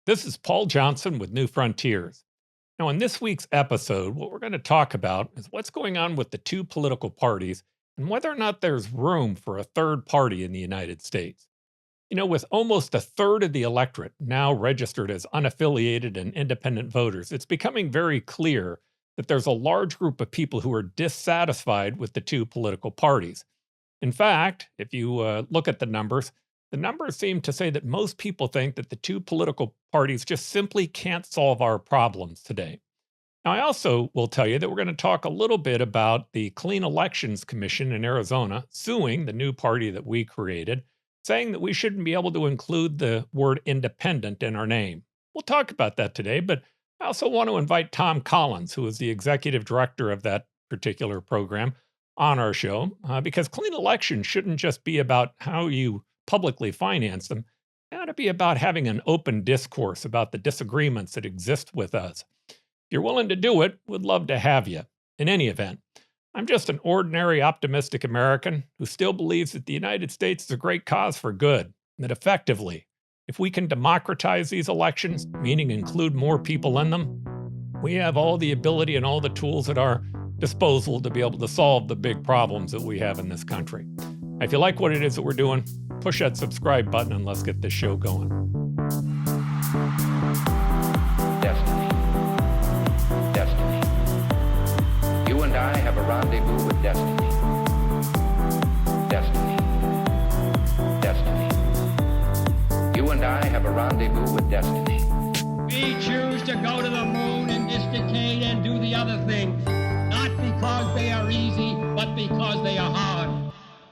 This is Paul Johnson with New Frontiers. Now, in this week's episode, what we're going to talk about is what's going on with the two political parties and whether or not there's room for a third party in the United States. With almost a third of the electorate now registered as unaffiliated and independent voters, it's becoming very clear that there's a large group of people who are dissatisfied with the two political parties. In fact, if you look at the numbers seem to say that most people think that the two political parties just simply can't solve our problems today. Now, I also will tell you that we're going to talk a little bit about the Clean Elections Commission in Arizona suing the new party that we created, saying that we shouldn't be able to include the word independent in our name. We'll talk about that today, but I also want to invite Tom Collins, who is the executive director of that particular program, on our show, because clean elections shouldn't just be about how you publicly finance them. It ought to be about having an open discourse about the disagreements that exist with us. If you're willing to do it, we'd love to have you. In any event, I'm just an ordinary, optimistic American who still believes that the United States is a great cause for good, and that effectively, if we can democratize these elections, meaning include more people in them, we have all the ability and all the tools at our disposal to be able to solve the big problems that we have in this country. If you like what it is that we're doing, push that subscribe button and let's get this show going. Destiny. Destiny. You and I have a rendezvous with destiny. Destiny. Destiny. You and I have a rendezvous with destiny. We choose to go to the moon in this decade and do the other thing, not because they are easy, but because they are hard.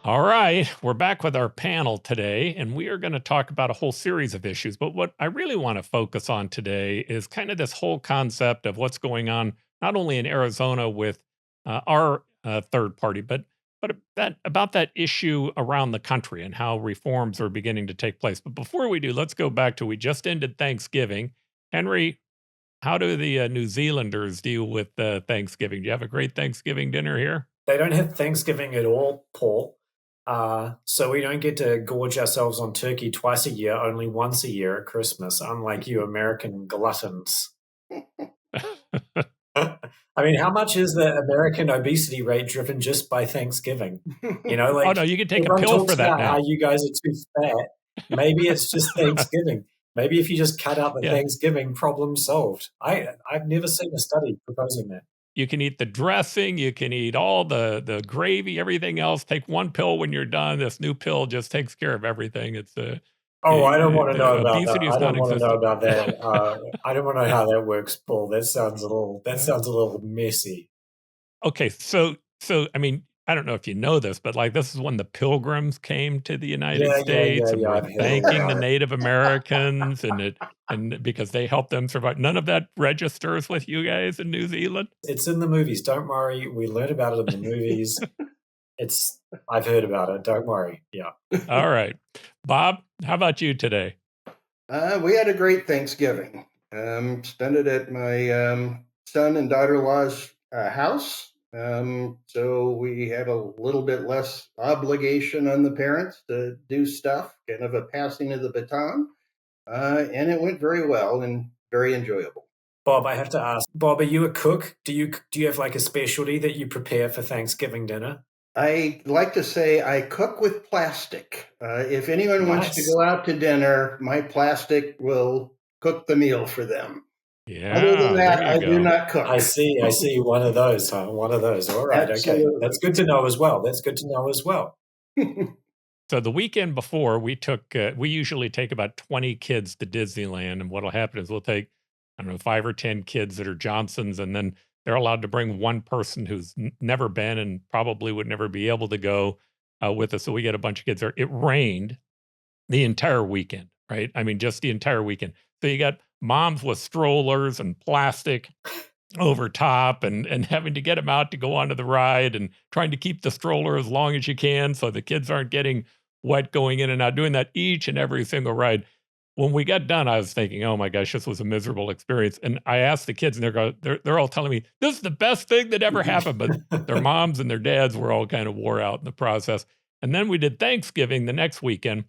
All right, we're back with our panel today, and we are going to talk about a whole series of issues. But what I really want to focus on today is kind of this whole concept of what's going on, not only in Arizona with our third party, but about that issue around the country and how reforms are beginning to take place. But before we do, let's go back to we just ended Thanksgiving. Henry, how do the New Zealanders deal with Thanksgiving? Do you have a great Thanksgiving dinner here? They don't have Thanksgiving at all, Paul. So we don't get to gorge ourselves on turkey twice a year, only once a year at Christmas, unlike you American gluttons. I mean, how much is the American obesity rate driven just by Thanksgiving? Oh, no, you can take a pill for that now. How you guys are too fat. Maybe it's just Thanksgiving. Maybe if you just cut out the Thanksgiving, problem solved. I've never seen a study proposing that. You can eat the dressing, you can eat all the gravy, everything else. Take one pill when you're done. This new pill just takes care of everything. It's I don't want to know about that. I don't want to know about that. I don't want to know how that works, Paul. That sounds a little messy. Okay, so I mean, I don't know if you know this, but like this is when the Pilgrims came to the United States and were thanking the Native Americans and because they helped them survive. None of that registers with you guys in New Zealand? It's in the movies. Don't worry. We learned about it in the movies. I've heard about it. Don't worry. Yeah. All right. Bob, how about you today? We had a great Thanksgiving. Spent it at my son and daughter-in-law's house. So we had a little bit less obligation on the parents to do stuff, kind of a passing of the baton. And it went very well and very enjoyable. Bob, I have to ask, Bob, are you a cook? Do you have like a specialty that you prepare for Thanksgiving dinner? I like to say I cook with plastic. If anyone wants to go out to dinner, my plastic will cook the meal for them. Yeah. Other than that, I do not cook. I see. One of those, huh? One of those. All right. Absolutely. Okay. That's good to know as well. So the weekend before, we usually take about 20 kids to Disneyland. And what'll happen is we'll take, 5 or 10 kids that are Johnsons, and then they're allowed to bring one person who's never been and probably would never be able to go with us. So we get a bunch of kids there. It rained the entire weekend, right? I mean, just the entire weekend. So you got moms with strollers and plastic over top and having to get them out to go onto the ride and trying to keep the stroller as long as you can so the kids aren't getting wet going in and out, doing that each and every single ride. When we got done, I was thinking, oh my gosh, this was a miserable experience. And I asked the kids, and they're all telling me, this is the best thing that ever happened. But their moms and their dads were all kind of wore out in the process. And then we did Thanksgiving the next weekend.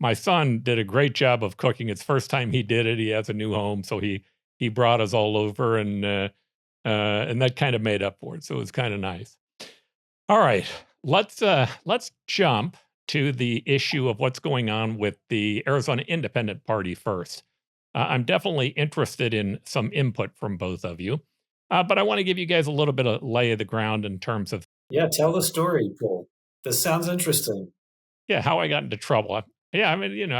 my son did a great job of cooking. It's first time he did it. He has a new home, so he brought us all over, and that kind of made up for it. So it was kind of nice. All right, let's jump to the issue of what's going on with the Arizona Independent Party first. I'm definitely interested in some input from both of you, but I want to give you guys a little bit of lay of the ground in terms of Yeah, tell the story, Paul. This sounds interesting. how I got into trouble. I mean,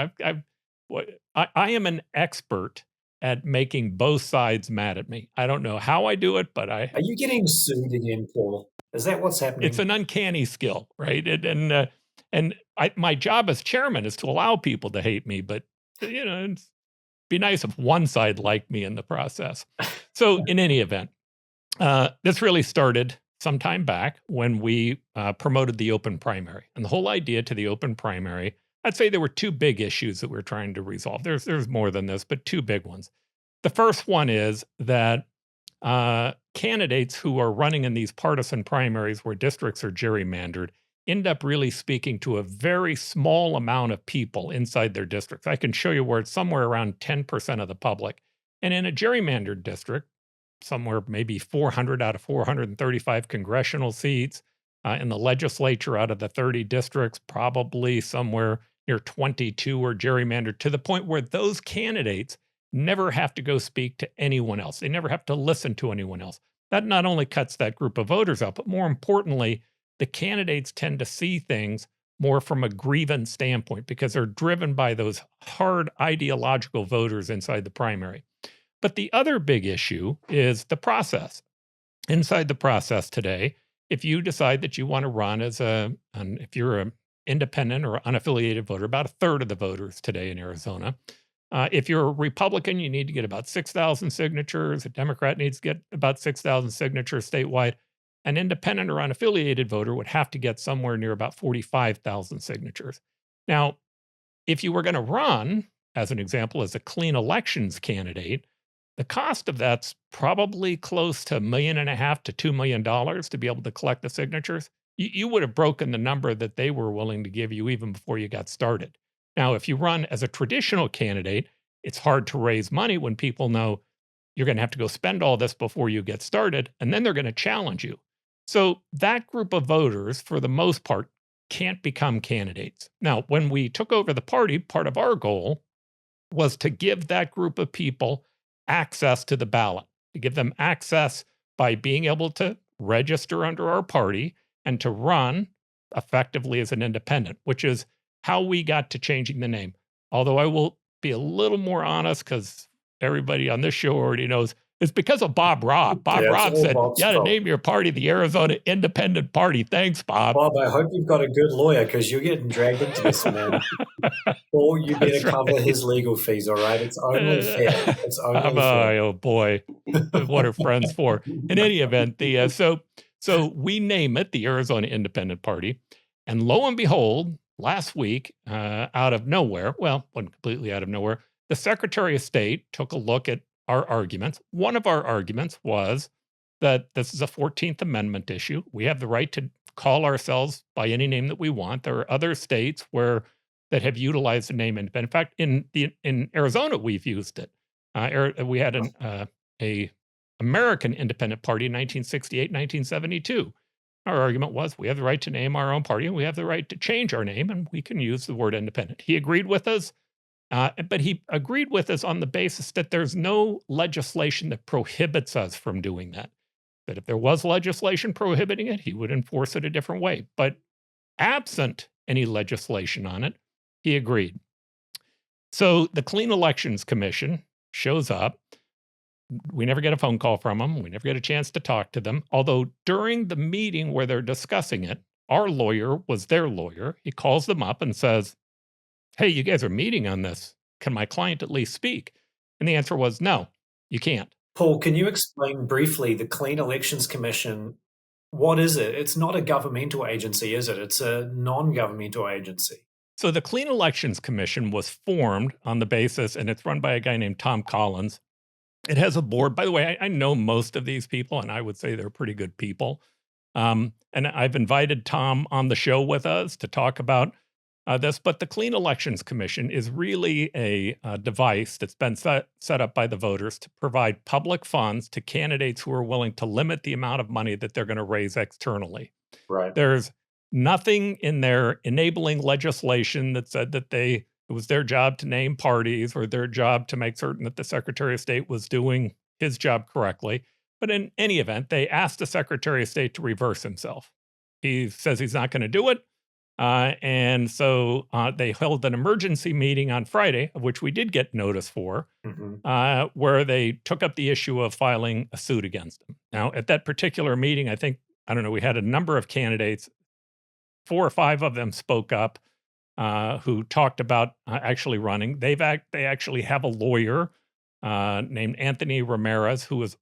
I am an expert at making both sides mad at me. I don't know how I do it, but Are you getting sued again, Paul? Is that what's happening? it's an uncanny skill, right? My job as chairman is to allow people to hate me, but it'd be nice if one side liked me in the process. So in any event, this really started some time back when we promoted the open primary. And the whole idea to the open primary, I'd say there were two big issues that we're trying to resolve. There's more than this, but two big ones. The first one is that candidates who are running in these partisan primaries where districts are gerrymandered end up really speaking to a very small amount of people inside their districts. I can show you where it's somewhere around 10% of the public. And in a gerrymandered district, somewhere maybe 400 out of 435 congressional seats, in the legislature out of the 30 districts, probably somewhere near 22 are gerrymandered, to the point where those candidates never have to go speak to anyone else. They never have to listen to anyone else. That not only cuts that group of voters out, but more importantly, the candidates tend to see things more from a grievance standpoint because they're driven by those hard ideological voters inside the primary. But the other big issue is the process. Inside the process today, if you decide that you want to run if you're an independent or unaffiliated voter, about a third of the voters today in Arizona. If you're a Republican, you need to get about 6,000 signatures. A Democrat needs to get about 6,000 signatures statewide. An independent or unaffiliated voter would have to get somewhere near about 45,000 signatures. Now, if you were going to run, as an example, as a clean elections candidate, the cost of that's probably close to $1.5 million to $2 million to be able to collect the signatures. You would have broken the number that they were willing to give you even before you got started. Now, if you run as a traditional candidate, it's hard to raise money when people know you're going to have to go spend all this before you get started, and then they're going to challenge you. So that group of voters, for the most part, can't become candidates. Now, when we took over the party, part of our goal was to give that group of people access to the ballot, to give them access by being able to register under our party and to run effectively as an independent, which is how we got to changing the name. Although I will be a little more honest because everybody on this show already knows it's because of Bob Robb. Robb said, you got to name your party the Arizona Independent Party. Thanks, Bob. Bob, I hope you've got a good lawyer because you're getting dragged into this, man. Or you better cover his legal fees, all right? It's only fair. It's only fair. Oh, boy. What are friends for? In any event, so we name it the Arizona Independent Party. And lo and behold, last week, out of nowhere, well, wasn't completely out of nowhere, the Secretary of State took a look at our arguments. One of our arguments was that this is a 14th Amendment issue. We have the right to call ourselves by any name that we want. There are other states that have utilized the name independent. In fact, in Arizona, we've used it. We had a American Independent Party in 1968, 1972. Our argument was we have the right to name our own party and we have the right to change our name and we can use the word independent. He agreed with us, but he agreed with us on the basis that there's no legislation that prohibits us from doing that. That if there was legislation prohibiting it, he would enforce it a different way. But absent any legislation on it, he agreed. So the Clean Elections Commission shows up. We never get a phone call from them. We never get a chance to talk to them. Although during the meeting where they're discussing it, our lawyer was their lawyer. He calls them up and says, hey, you guys are meeting on this. Can my client at least speak? And the answer was, no, you can't. Paul, can you explain briefly the Clean Elections Commission? What is it? It's not a governmental agency, is it? It's a non-governmental agency. So the Clean Elections Commission was formed on the basis, and it's run by a guy named Tom Collins. It has a board. By the way, I know most of these people, and I would say they're pretty good people. And I've invited Tom on the show with us to talk about this, but the Clean Elections Commission is really a device that's been set up by the voters to provide public funds to candidates who are willing to limit the amount of money that they're going to raise externally. Right. There's nothing in their enabling legislation that said that it was their job to name parties or their job to make certain that the Secretary of State was doing his job correctly. But in any event, they asked the Secretary of State to reverse himself. He says he's not going to do it. And so they held an emergency meeting on Friday, of which we did get notice for, where they took up the issue of filing a suit against him. Now, at that particular meeting, I don't know, we had a number of candidates, 4 or 5 of them spoke up who talked about actually running. They actually have a lawyer named Anthony Ramirez, who was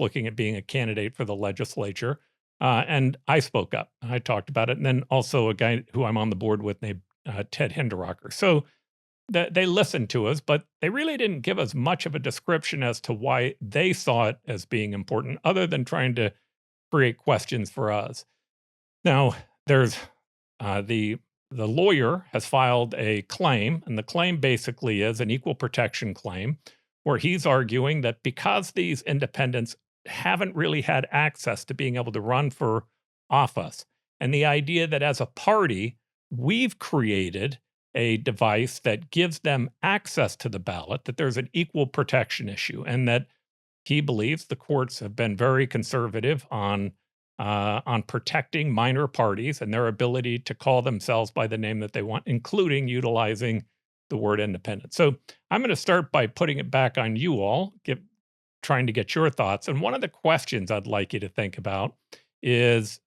looking at being a candidate for the legislature. And I spoke up. I talked about it. And then also a guy who I'm on the board with named Ted Hinderocker. So they listened to us, but they really didn't give us much of a description as to why they saw it as being important, other than trying to create questions for us. Now, there's the lawyer has filed a claim, and the claim basically is an equal protection claim, where he's arguing that because these independents haven't really had access to being able to run for office, and the idea that as a party, we've created a device that gives them access to the ballot, that there's an equal protection issue, and that he believes the courts have been very conservative on protecting minor parties and their ability to call themselves by the name that they want, including utilizing the word independent. So I'm going to start by putting it back on you all, trying to get your thoughts. And one of the questions I'd like you to think about is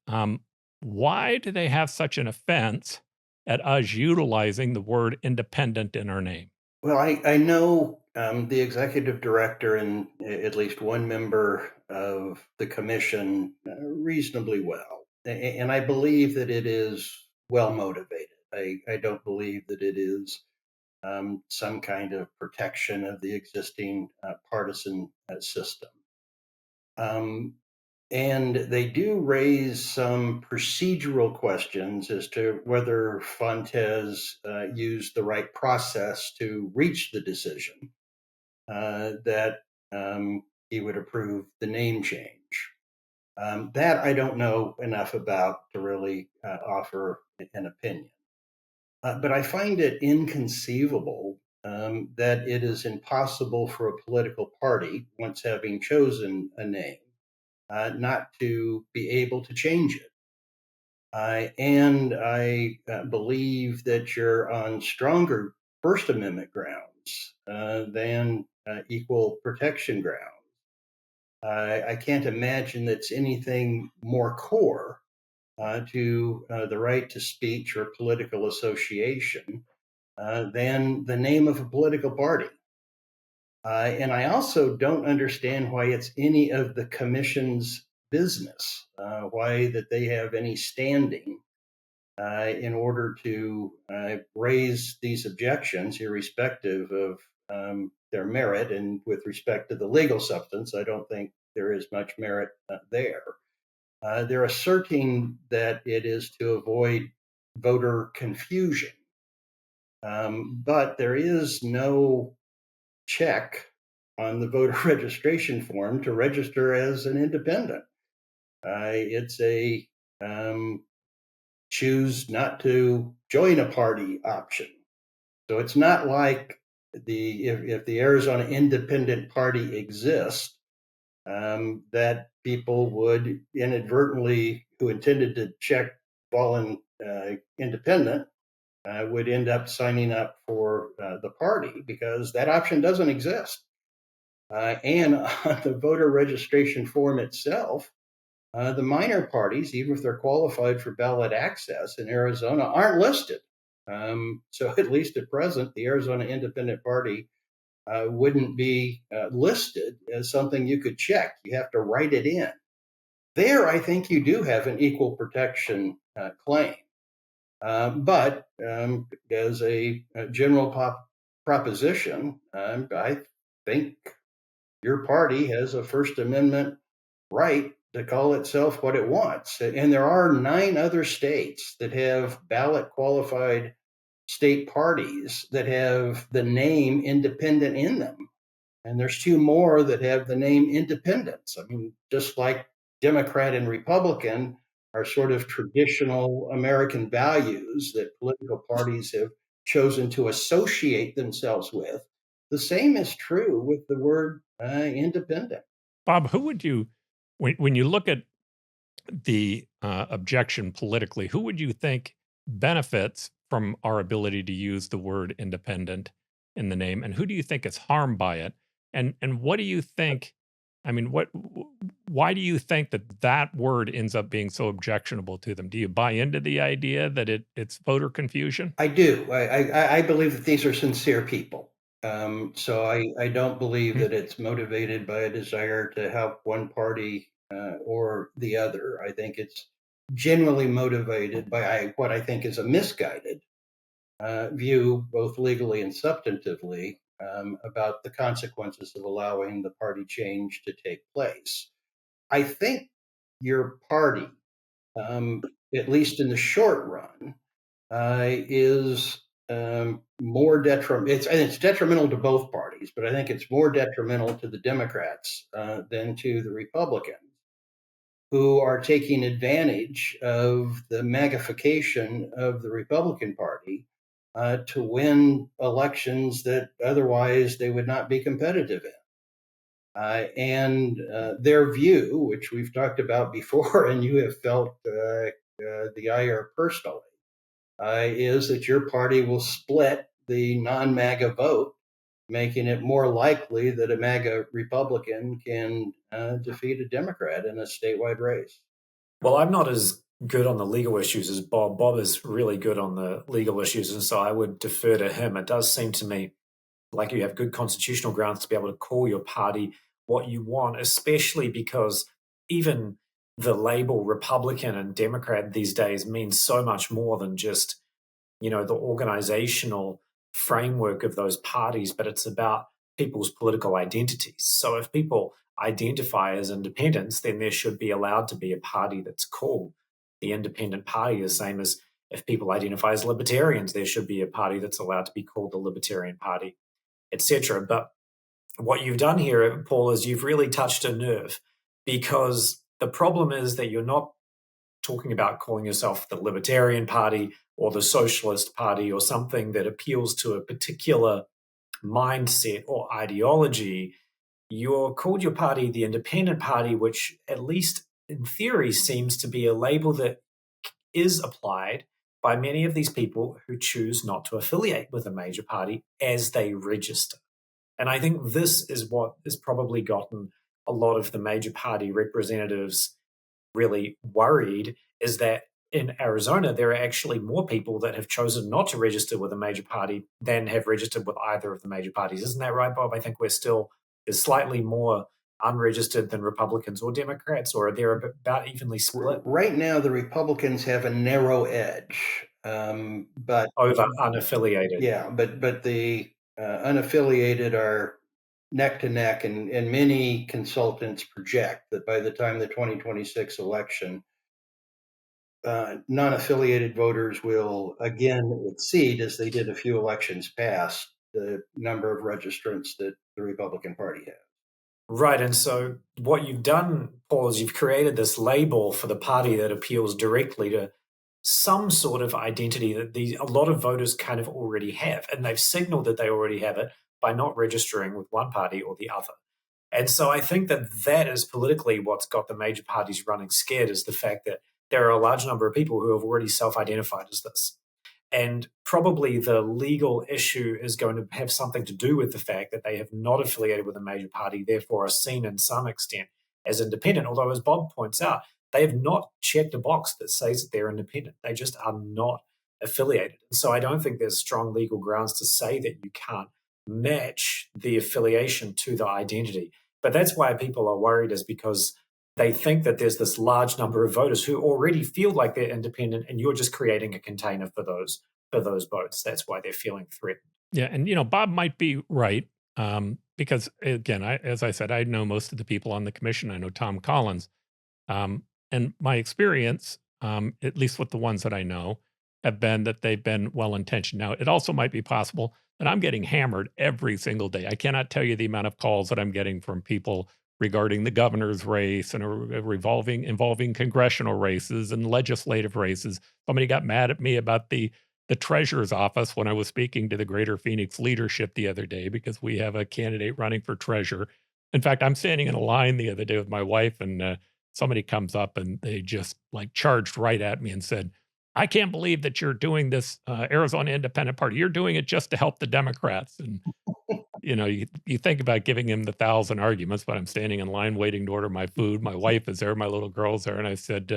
why do they have such an offense at us utilizing the word independent in our name? Well, I know the executive director and at least one member of the commission reasonably well. And I believe that it is well motivated. I don't believe that it is some kind of protection of the existing partisan system. And they do raise some procedural questions as to whether Fontes used the right process to reach the decision that he would approve the name change. That I don't know enough about to really offer an opinion. But I find it inconceivable that it is impossible for a political party, once having chosen a name, not to be able to change it. And I believe that you're on stronger First Amendment grounds than equal protection grounds. I can't imagine that's anything more core to the right to speech or political association than the name of a political party. And I also don't understand why it's any of the commission's business, why that they have any standing in order to raise these objections, irrespective of their merit. And with respect to the legal substance, I don't think there is much merit there. They're asserting that it is to avoid voter confusion. But there is no check on the voter registration form to register as an independent. It's a choose not to join a party option. So it's not like if the Arizona Independent Party exists, that people would inadvertently, who intended to check fallen independent, would end up signing up for the party, because that option doesn't exist. And on the voter registration form itself, the minor parties, even if they're qualified for ballot access in Arizona, aren't listed. So at least at present, the Arizona Independent Party wouldn't be listed as something you could check. You have to write it in. There, I think you do have an equal protection claim. But as a general proposition, I think your party has a First Amendment right to call itself what it wants. And there are 9 other states that have ballot qualified state parties that have the name independent in them. And there's two more that have the name independents. I mean, just like Democrat and Republican are sort of traditional American values that political parties have chosen to associate themselves with, the same is true with the word independent. Bob, who would you, when you look at the objection politically, who would you think benefits from our ability to use the word independent in the name, and who do you think is harmed by it? And what do you think? I mean, why do you think that that word ends up being so objectionable to them? Do you buy into the idea that it's voter confusion? I do. I believe that these are sincere people. So I don't believe that it's motivated by a desire to help one party or the other. I think it's generally motivated by what I think is a misguided view, both legally and substantively, about the consequences of allowing the party change to take place. I think your party, at least in the short run, is more detrimental. It's detrimental to both parties, but I think it's more detrimental to the Democrats than to the Republicans, who are taking advantage of the magnification of the Republican Party to win elections that otherwise they would not be competitive in. And their view, which we've talked about before, and you have felt the ire personally, is that your party will split the non-MAGA vote, making it more likely that a MAGA Republican can defeat a Democrat in a statewide race. Well, I'm not as good on the legal issues as Bob. Bob is really good on the legal issues, and so I would defer to him. It does seem to me like you have good constitutional grounds to be able to call your party what you want, especially because even the label Republican and Democrat these days means so much more than just, the organizational framework of those parties, but it's about people's political identities. So if people identify as independents, then there should be allowed to be a party that's called the Independent Party, the same as if people identify as libertarians, there should be a party that's allowed to be called the Libertarian Party, etc. But what you've done here, Paul, is you've really touched a nerve, because the problem is that you're not talking about calling yourself the Libertarian Party or the Socialist Party or something that appeals to a particular mindset or ideology. You're called your party the Independent Party, which at least in theory seems to be a label that is applied by many of these people who choose not to affiliate with a major party as they register. And I think this is what has probably gotten a lot of the major party representatives really worried, is that in Arizona, there are actually more people that have chosen not to register with a major party than have registered with either of the major parties. Isn't that right, Bob? I think there's slightly more unregistered than Republicans or Democrats, or they're about evenly split. Right now, the Republicans have a narrow edge, but over unaffiliated. Yeah, but the unaffiliated are neck to neck, and many consultants project that by the time the 2026 election, non-affiliated voters will again exceed, as they did a few elections past, the number of registrants that the Republican Party has. Right. And so what you've done, Paul, is you've created this label for the party that appeals directly to some sort of identity that a lot of voters kind of already have. And they've signaled that they already have it by not registering with one party or the other. And so I think that is politically what's got the major parties running scared, is the fact that there are a large number of people who have already self-identified as this. And probably the legal issue is going to have something to do with the fact that they have not affiliated with a major party, therefore are seen in some extent as independent. Although, as Bob points out, they have not checked a box that says that they're independent. They just are not affiliated. And so I don't think there's strong legal grounds to say that you can't match the affiliation to the identity. But that's why people are worried, is because they think that there's this large number of voters who already feel like they're independent, and you're just creating a container for those votes. That's why they're feeling threatened. Yeah, and Bob might be right, because again, as I said, I know most of the people on the commission. I know Tom Collins, and my experience, at least with the ones that I know, have been that they've been well-intentioned. Now, it also might be possible that I'm getting hammered every single day. I cannot tell you the amount of calls that I'm getting from people regarding the governor's race and involving congressional races and legislative races. Somebody got mad at me about the treasurer's office when I was speaking to the Greater Phoenix leadership the other day because we have a candidate running for treasurer. In fact, I'm standing in a line the other day with my wife, and somebody comes up and they just like charged right at me and said, "I can't believe that you're doing this Arizona Independent Party. You're doing it just to help the Democrats." And you think about giving him the 1,000 arguments, but I'm standing in line waiting to order my food. My wife is there, my little girl's there, and I said,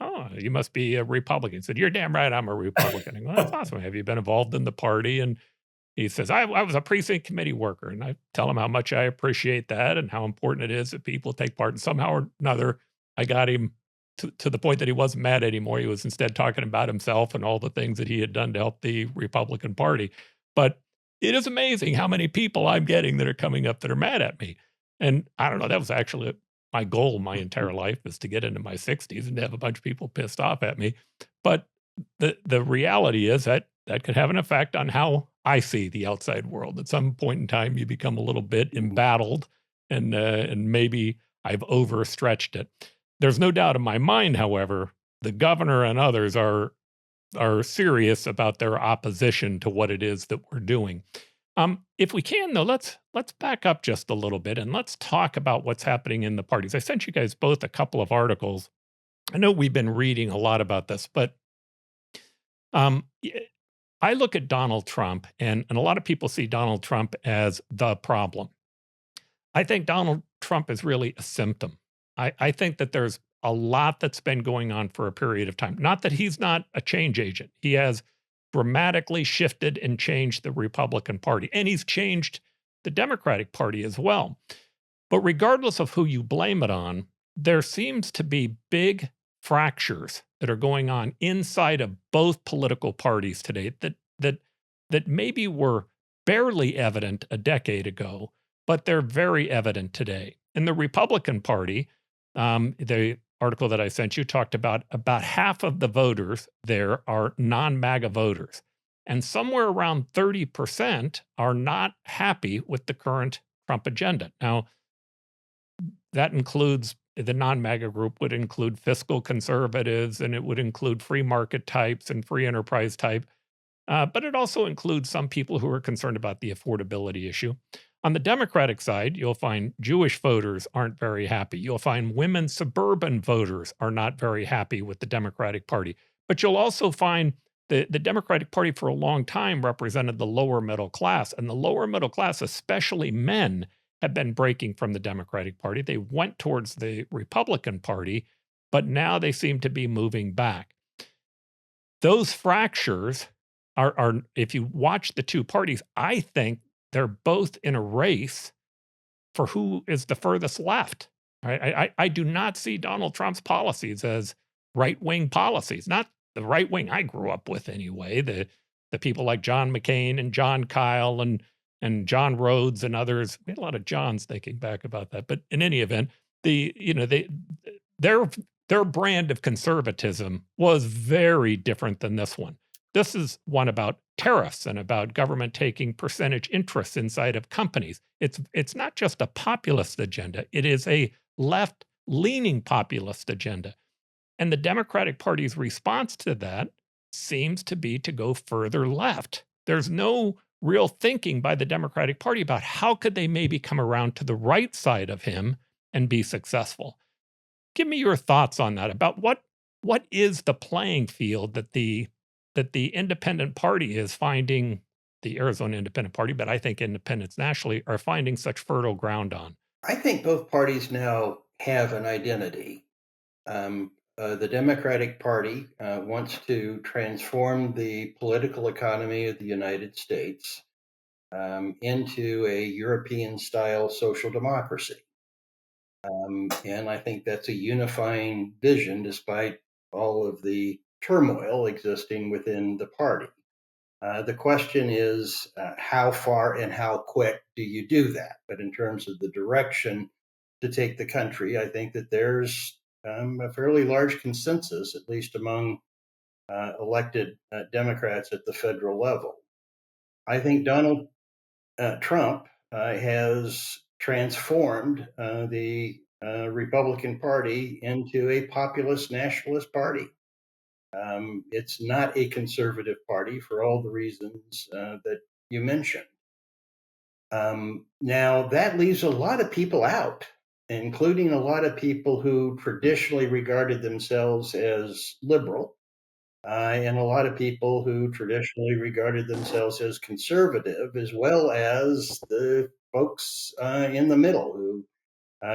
"Oh, you must be a Republican." He said, "You're damn right, I'm a Republican." I go, "That's awesome. Have you been involved in the party?" And he says, I was a precinct committee worker. And I tell him how much I appreciate that and how important it is that people take part. And somehow or another, I got him to the point that he wasn't mad anymore. He was instead talking about himself and all the things that he had done to help the Republican Party. But it is amazing how many people I'm getting that are coming up that are mad at me. And I don't know, that was actually my goal my entire life, is to get into my 60s and to have a bunch of people pissed off at me. But the reality is that could have an effect on how I see the outside world. At some point in time, you become a little bit embattled, and maybe I've overstretched it. There's no doubt in my mind, however, the governor and others are serious about their opposition to what it is that we're doing. If we can, though, let's back up just a little bit and let's talk about what's happening in the parties. I sent you guys both a couple of articles. I know we've been reading a lot about this, but I look at Donald Trump, and a lot of people see Donald Trump as the problem. I think Donald Trump is really a symptom. I think that there's a lot that's been going on for a period of time. Not that he's not a change agent. He has dramatically shifted and changed the Republican Party, and he's changed the Democratic Party as well. But regardless of who you blame it on, there seems to be big fractures that are going on inside of both political parties today that maybe were barely evident a decade ago, but they're very evident today. In the Republican Party, the article that I sent you talked about half of the voters there are non-MAGA voters, and somewhere around 30% are not happy with the current Trump agenda. Now, that includes the non-MAGA group would include fiscal conservatives, and it would include free market types and free enterprise type. But it also includes some people who are concerned about the affordability issue. On the Democratic side, you'll find Jewish voters aren't very happy. You'll find women suburban voters are not very happy with the Democratic Party. But you'll also find the Democratic Party for a long time represented the lower middle class. And the lower middle class, especially men, have been breaking from the Democratic Party. They went towards the Republican Party, but now they seem to be moving back. Those fractures are if you watch the two parties, I think they're both in a race for who is the furthest left. I do not see Donald Trump's policies as right-wing policies, not the right wing I grew up with anyway. The people like John McCain and John Kyle and John Rhodes and others. We had a lot of Johns thinking back about that. But in any event, their brand of conservatism was very different than this one. This is one about tariffs and about government taking percentage interests inside of companies. It's not just a populist agenda. It is a left-leaning populist agenda. And the Democratic Party's response to that seems to be to go further left. There's no real thinking by the Democratic Party about how could they maybe come around to the right side of him and be successful. Give me your thoughts on that, about what is the playing field that the independent party is finding, the Arizona Independent Party, but I think independents nationally are finding such fertile ground on. I think both parties now have an identity. The Democratic Party wants to transform the political economy of the United States into a European-style social democracy. And I think that's a unifying vision, despite all of the turmoil existing within the party. The question is how far and how quick do you do that? But in terms of the direction to take the country, I think that there's a fairly large consensus, at least among elected Democrats at the federal level. I think Donald Trump has transformed the Republican Party into a populist nationalist party. It's not a conservative party for all the reasons that you mentioned. Now, that leaves a lot of people out, including a lot of people who traditionally regarded themselves as liberal, and a lot of people who traditionally regarded themselves as conservative, as well as the folks in the middle who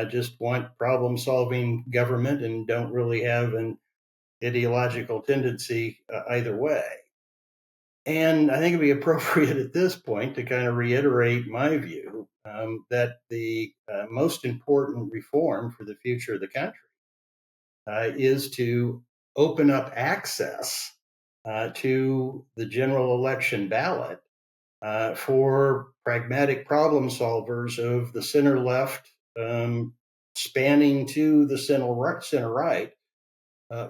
just want problem solving government and don't really have an ideological tendency either way. And I think it'd be appropriate at this point to kind of reiterate my view that the most important reform for the future of the country is to open up access to the general election ballot for pragmatic problem solvers of the center left, spanning to the center right,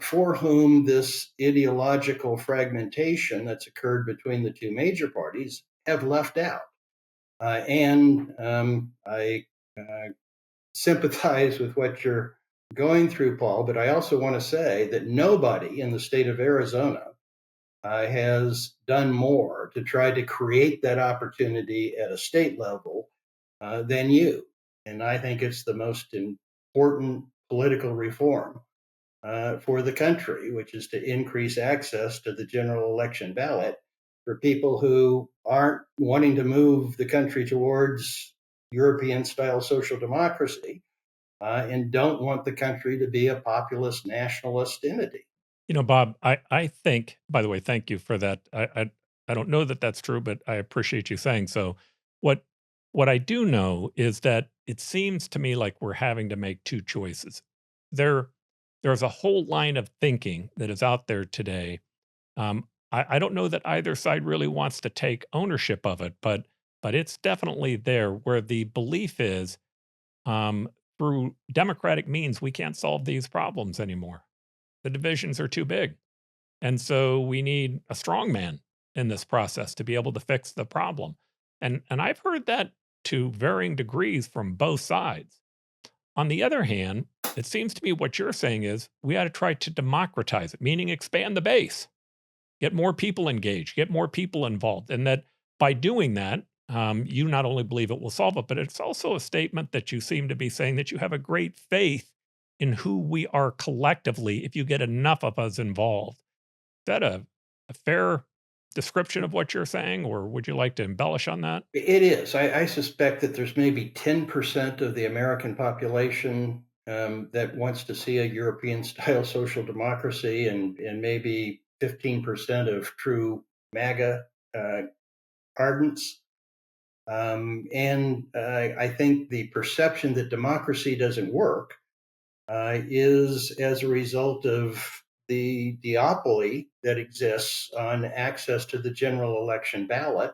for whom this ideological fragmentation that's occurred between the two major parties have left out. I sympathize with what you're going through, Paul, but I also want to say that nobody in the state of Arizona has done more to try to create that opportunity at a state level than you. And I think it's the most important political reform for the country, which is to increase access to the general election ballot for people who aren't wanting to move the country towards European-style social democracy and don't want the country to be a populist nationalist entity. Bob, I think, by the way, thank you for that. I don't know that that's true, but I appreciate you saying so. What what I do know is that it seems to me like we're having to make two choices. There there's a whole line of thinking that is out there today. I don't know that either side really wants to take ownership of it, but it's definitely there where the belief is um, through democratic means we can't solve these problems anymore. The divisions are too big. And so we need a strong man in this process to be able to fix the problem. And I've heard that to varying degrees from both sides. On the other hand, it seems to me what you're saying is we ought to try to democratize it, meaning expand the base, get more people engaged, get more people involved. And that by doing that, you not only believe it will solve it, but it's also a statement that you seem to be saying that you have a great faith in who we are collectively if you get enough of us involved. Is that a fair description of what you're saying, or would you like to embellish on that? It is. I suspect that there's maybe 10% of the American population that wants to see a European style social democracy, and maybe 15% of true MAGA ardents. I think the perception that democracy doesn't work is as a result of the duopoly that exists on access to the general election ballot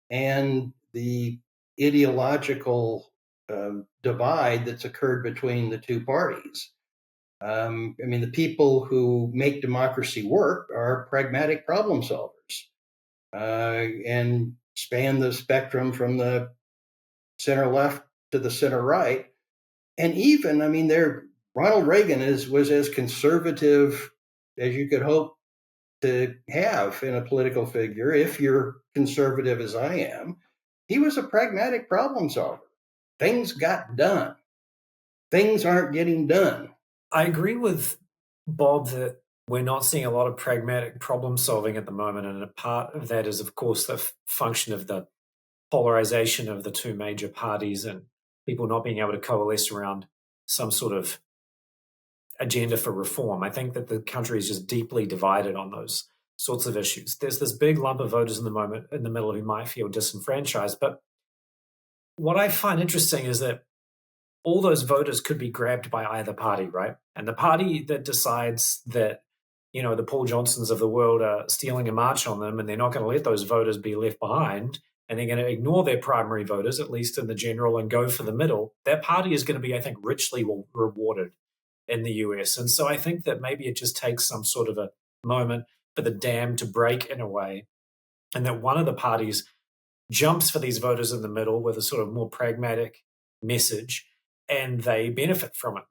and the ideological divide that's occurred between the two parties. I mean, the people who make democracy work are pragmatic problem solvers and span the spectrum from the center left to the center right. And even, I mean, Ronald Reagan was as conservative as you could hope to have in a political figure, if you're conservative as I am. He was a pragmatic problem solver. Things got done. Things aren't getting done. I agree with Bob that we're not seeing a lot of pragmatic problem solving at the moment. And a part of that is, of course, the function of the polarization of the two major parties and people not being able to coalesce around some sort of agenda for reform. I think that the country is just deeply divided on those sorts of issues. There's this big lump of voters in the middle who might feel disenfranchised. But what I find interesting is that all those voters could be grabbed by either party, right? And the party that decides that, the Paul Johnsons of the world are stealing a march on them and they're not going to let those voters be left behind and they're going to ignore their primary voters, at least in the general, and go for the middle, that party is going to be, I think, richly rewarded in the US. And so I think that maybe it just takes some sort of a moment for the dam to break in a way, and that one of the parties jumps for these voters in the middle with a sort of more pragmatic message, and they benefit from it.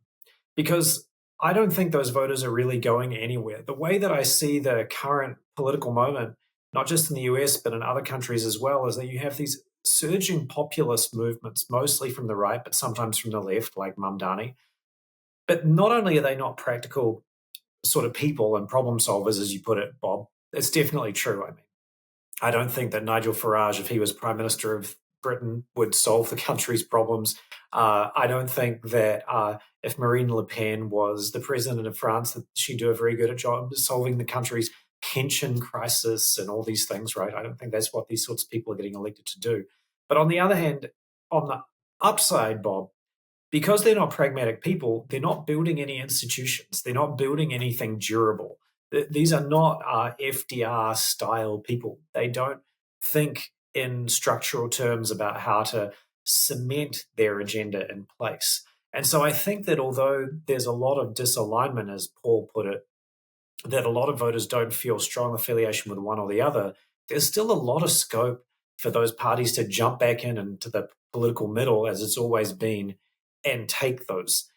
Because I don't think those voters are really going anywhere. The way that I see the current political moment, not just in the US, but in other countries as well, is that you have these surging populist movements, mostly from the right, but sometimes from the left, like Mamdani. But not only are they not practical sort of people and problem solvers, as you put it, Bob, it's definitely true. I mean, I don't think that Nigel Farage, if he was Prime Minister of Britain, would solve the country's problems. I don't think that if Marine Le Pen was the president of France, that she'd do a very good job solving the country's pension crisis and all these things, right? I don't think that's what these sorts of people are getting elected to do. But on the other hand, on the upside, Bob, because they're not pragmatic people, they're not building any institutions. They're not building anything durable. These are not FDR style people. They don't think in structural terms about how to cement their agenda in place. And so I think that although there's a lot of disalignment, as Paul put it, that a lot of voters don't feel strong affiliation with one or the other, there's still a lot of scope for those parties to jump back into the political middle, as it's always been, and take those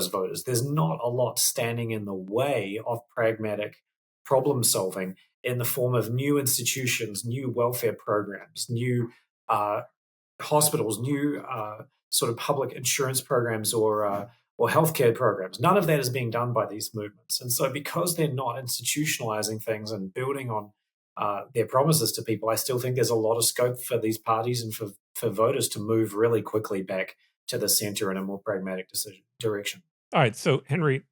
voters. There's not a lot standing in the way of pragmatic problem solving in the form of new institutions, new welfare programs, new hospitals, new sort of public insurance programs or healthcare programs. None of that is being done by these movements. And so because they're not institutionalizing things and building on their promises to people, I still think there's a lot of scope for these parties and for voters to move really quickly back to the center in a more pragmatic direction. All right. So, Henry,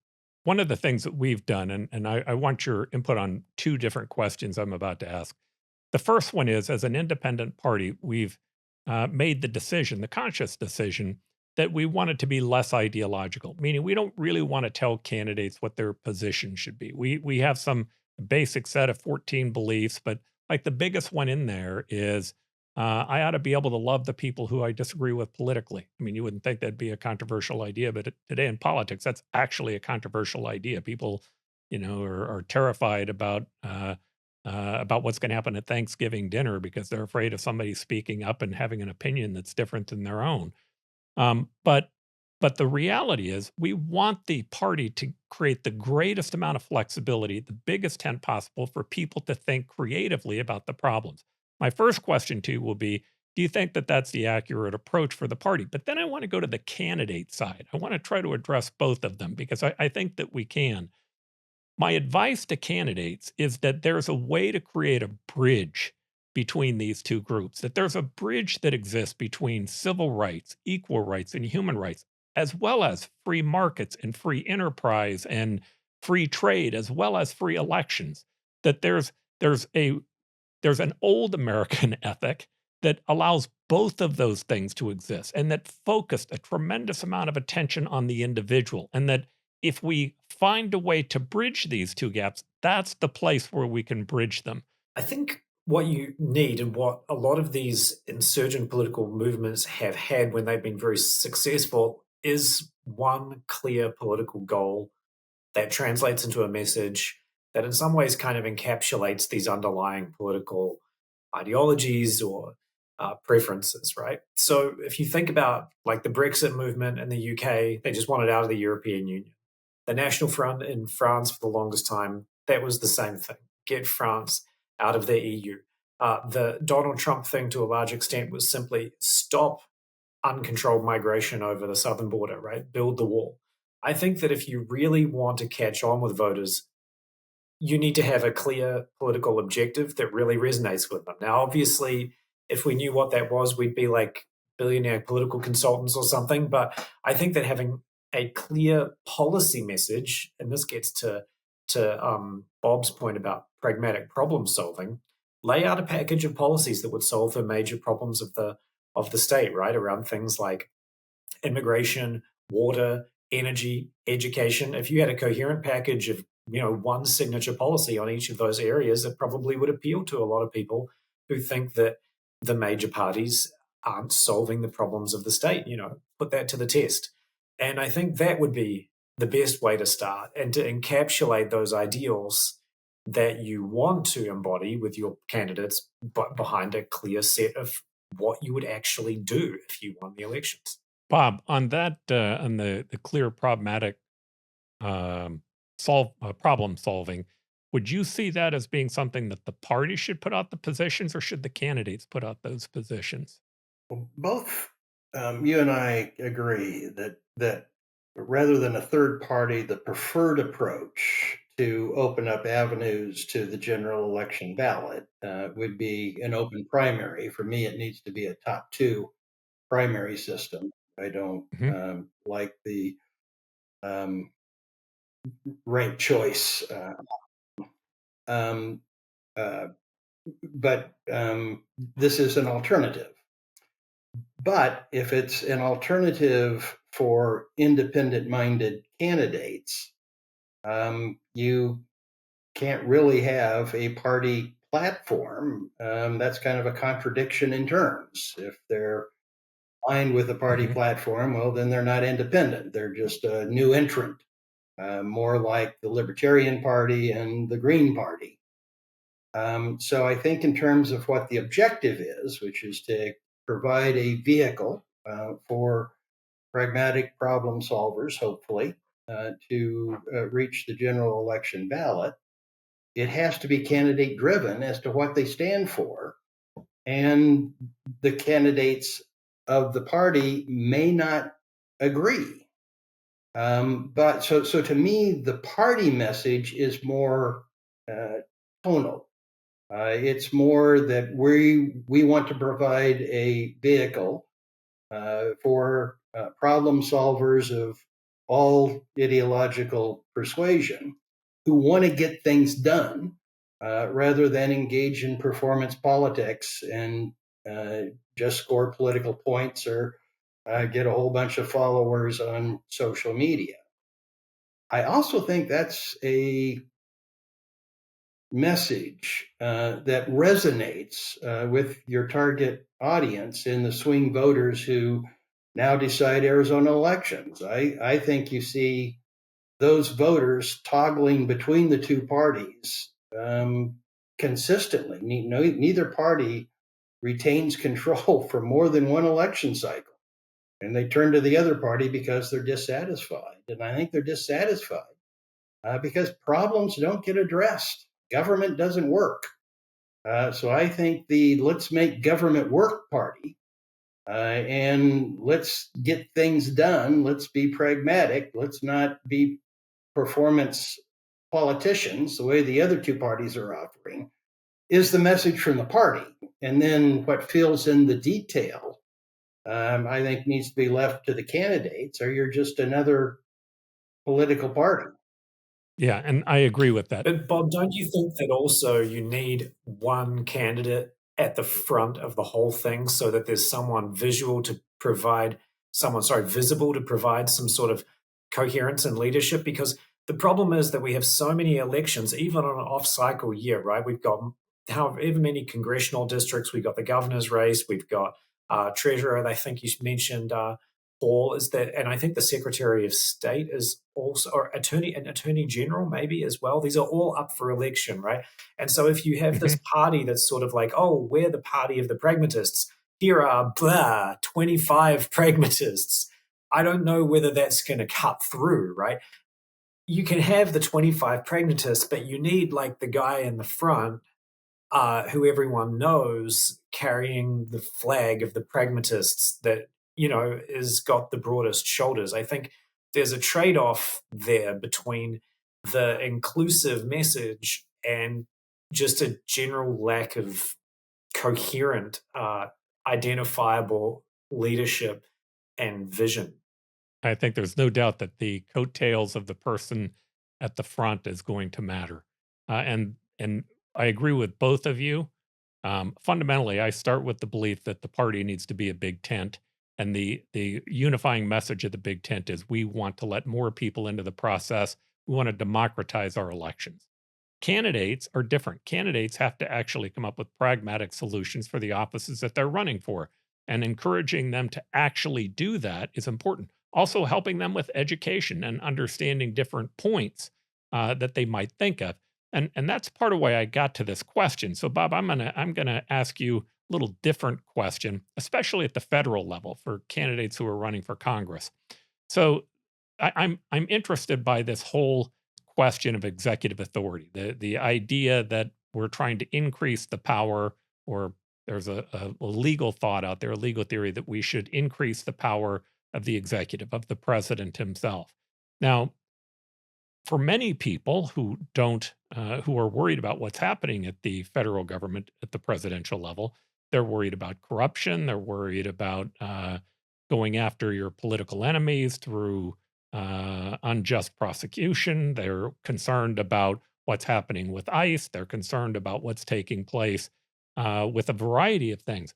one of the things that we've done, and I want your input on two different questions I'm about to ask. The first one is, as an independent party, we've made the decision, the conscious decision, that we want it to be less ideological, meaning we don't really want to tell candidates what their position should be. We have some basic set of 14 beliefs, but like the biggest one in there is I ought to be able to love the people who I disagree with politically. I mean, you wouldn't think that'd be a controversial idea, but today in politics, that's actually a controversial idea. People, are terrified about what's going to happen at Thanksgiving dinner because they're afraid of somebody speaking up and having an opinion that's different than their own. But the reality is we want the party to create the greatest amount of flexibility, the biggest tent possible for people to think creatively about the problems. My first question to you will be, do you think that that's the accurate approach for the party? But then I want to go to the candidate side. I want to try to address both of them because I think that we can. My advice to candidates is that there's a way to create a bridge between these two groups, that there's a bridge that exists between civil rights, equal rights, and human rights, as well as free markets and free enterprise and free trade, as well as free elections. That there's an old American ethic that allows both of those things to exist and that focused a tremendous amount of attention on the individual. And that if we find a way to bridge these two gaps, that's the place where we can bridge them. I think what you need and what a lot of these insurgent political movements have had when they've been very successful is one clear political goal that translates into a message that in some ways kind of encapsulates these underlying political ideologies or preferences, right? So if you think about like the Brexit movement in the UK, they just wanted out of the European Union. The National Front in France for the longest time, that was the same thing. Get France out of the EU. The Donald Trump thing to a large extent was simply stop uncontrolled migration over the southern border, right? Build the wall. I think that if you really want to catch on with voters, you need to have a clear political objective that really resonates with them. Now, obviously, if we knew what that was, we'd be like billionaire political consultants or something. But I think that having a clear policy message, and this gets to Bob's point about pragmatic problem solving, lay out a package of policies that would solve the major problems of the state, right? Around things like immigration, water, energy, education. If you had a coherent package of one signature policy on each of those areas, it probably would appeal to a lot of people who think that the major parties aren't solving the problems of the state. Put that to the test. And I think that would be the best way to start and to encapsulate those ideals that you want to embody with your candidates, but behind a clear set of what you would actually do if you won the elections. Bob, on that, on the clear problematic um, problem solving, would you see that as being something that the party should put out the positions, or should the candidates put out those positions? Well, both you and I agree that rather than a third party, the preferred approach to open up avenues to the general election ballot would be an open primary. For me, it needs to be a top two primary system. I don't Hmm. like the um, ranked choice, um, uh, but this is an alternative. But if it's an alternative for independent minded candidates, you can't really have a party platform. That's kind of a contradiction in terms. If they're aligned with a party Hmm. platform, well, then they're not independent. They're just a new entrant, more like the Libertarian Party and the Green Party. So I think, in terms of what the objective is, which is to provide a vehicle for pragmatic problem solvers, hopefully, to reach the general election ballot, it has to be candidate driven as to what they stand for. And the candidates of the party may not agree. But so to me, the party message is more tonal. It's more that we want to provide a vehicle for problem solvers of all ideological persuasion who want to get things done rather than engage in performance politics and just score political points or get a whole bunch of followers on social media. I also think that's a message that resonates with your target audience in the swing voters who now decide Arizona elections. I think you see those voters toggling between the two parties consistently. Neither party retains control for more than one election cycle. And they turn to the other party because they're dissatisfied. And I think they're dissatisfied because problems don't get addressed. Government doesn't work. So I think the let's make government work party and let's get things done. Let's be pragmatic. Let's not be performance politicians the way the other two parties are offering is the message from the party. And then what fills in the detail, I think, needs to be left to the candidates, or you're just another political party. Yeah, and I agree with that. But Bob, don't you think that also you need one candidate at the front of the whole thing so that there's someone visual to provide visible to provide some sort of coherence and leadership? Because the problem is that we have so many elections, even on an off-cycle year, right? We've got however many congressional districts, we've got the governor's race, we've got treasurer. I think you mentioned Paul is that, and I think the Secretary of State is also, or Attorney General maybe as well. These are all up for election, right? And so if you have this Mhm. party that's sort of like, oh, we're the party of the pragmatists. Here are 25 pragmatists. I don't know whether that's going to cut through, right? You can have the 25 pragmatists, but you need like the guy in the front who everyone knows carrying the flag of the pragmatists that, is got the broadest shoulders. I think there's a trade-off there between the inclusive message and just a general lack of coherent, identifiable leadership and vision. I think there's no doubt that the coattails of the person at the front is going to matter, and I agree with both of you. Fundamentally, I start with the belief that the party needs to be a big tent, and the unifying message of the big tent is we want to let more people into the process. We want to democratize our elections. Candidates are different. Candidates have to actually come up with pragmatic solutions for the offices that they're running for. And encouraging them to actually do that is important. Also, helping them with education and understanding different points that they might think of. And that's part of why I got to this question. So, Bob, I'm gonna ask you a little different question, especially at the federal level for candidates who are running for Congress. So, I'm interested by this whole question of executive authority, the idea that we're trying to increase the power, or there's a legal thought out there, a legal theory that we should increase the power of the executive, of the president himself. Now, for many people who don't, who are worried about what's happening at the federal government at the presidential level, they're worried about corruption. They're worried about going after your political enemies through unjust prosecution. They're concerned about what's happening with ICE. They're concerned about what's taking place with a variety of things.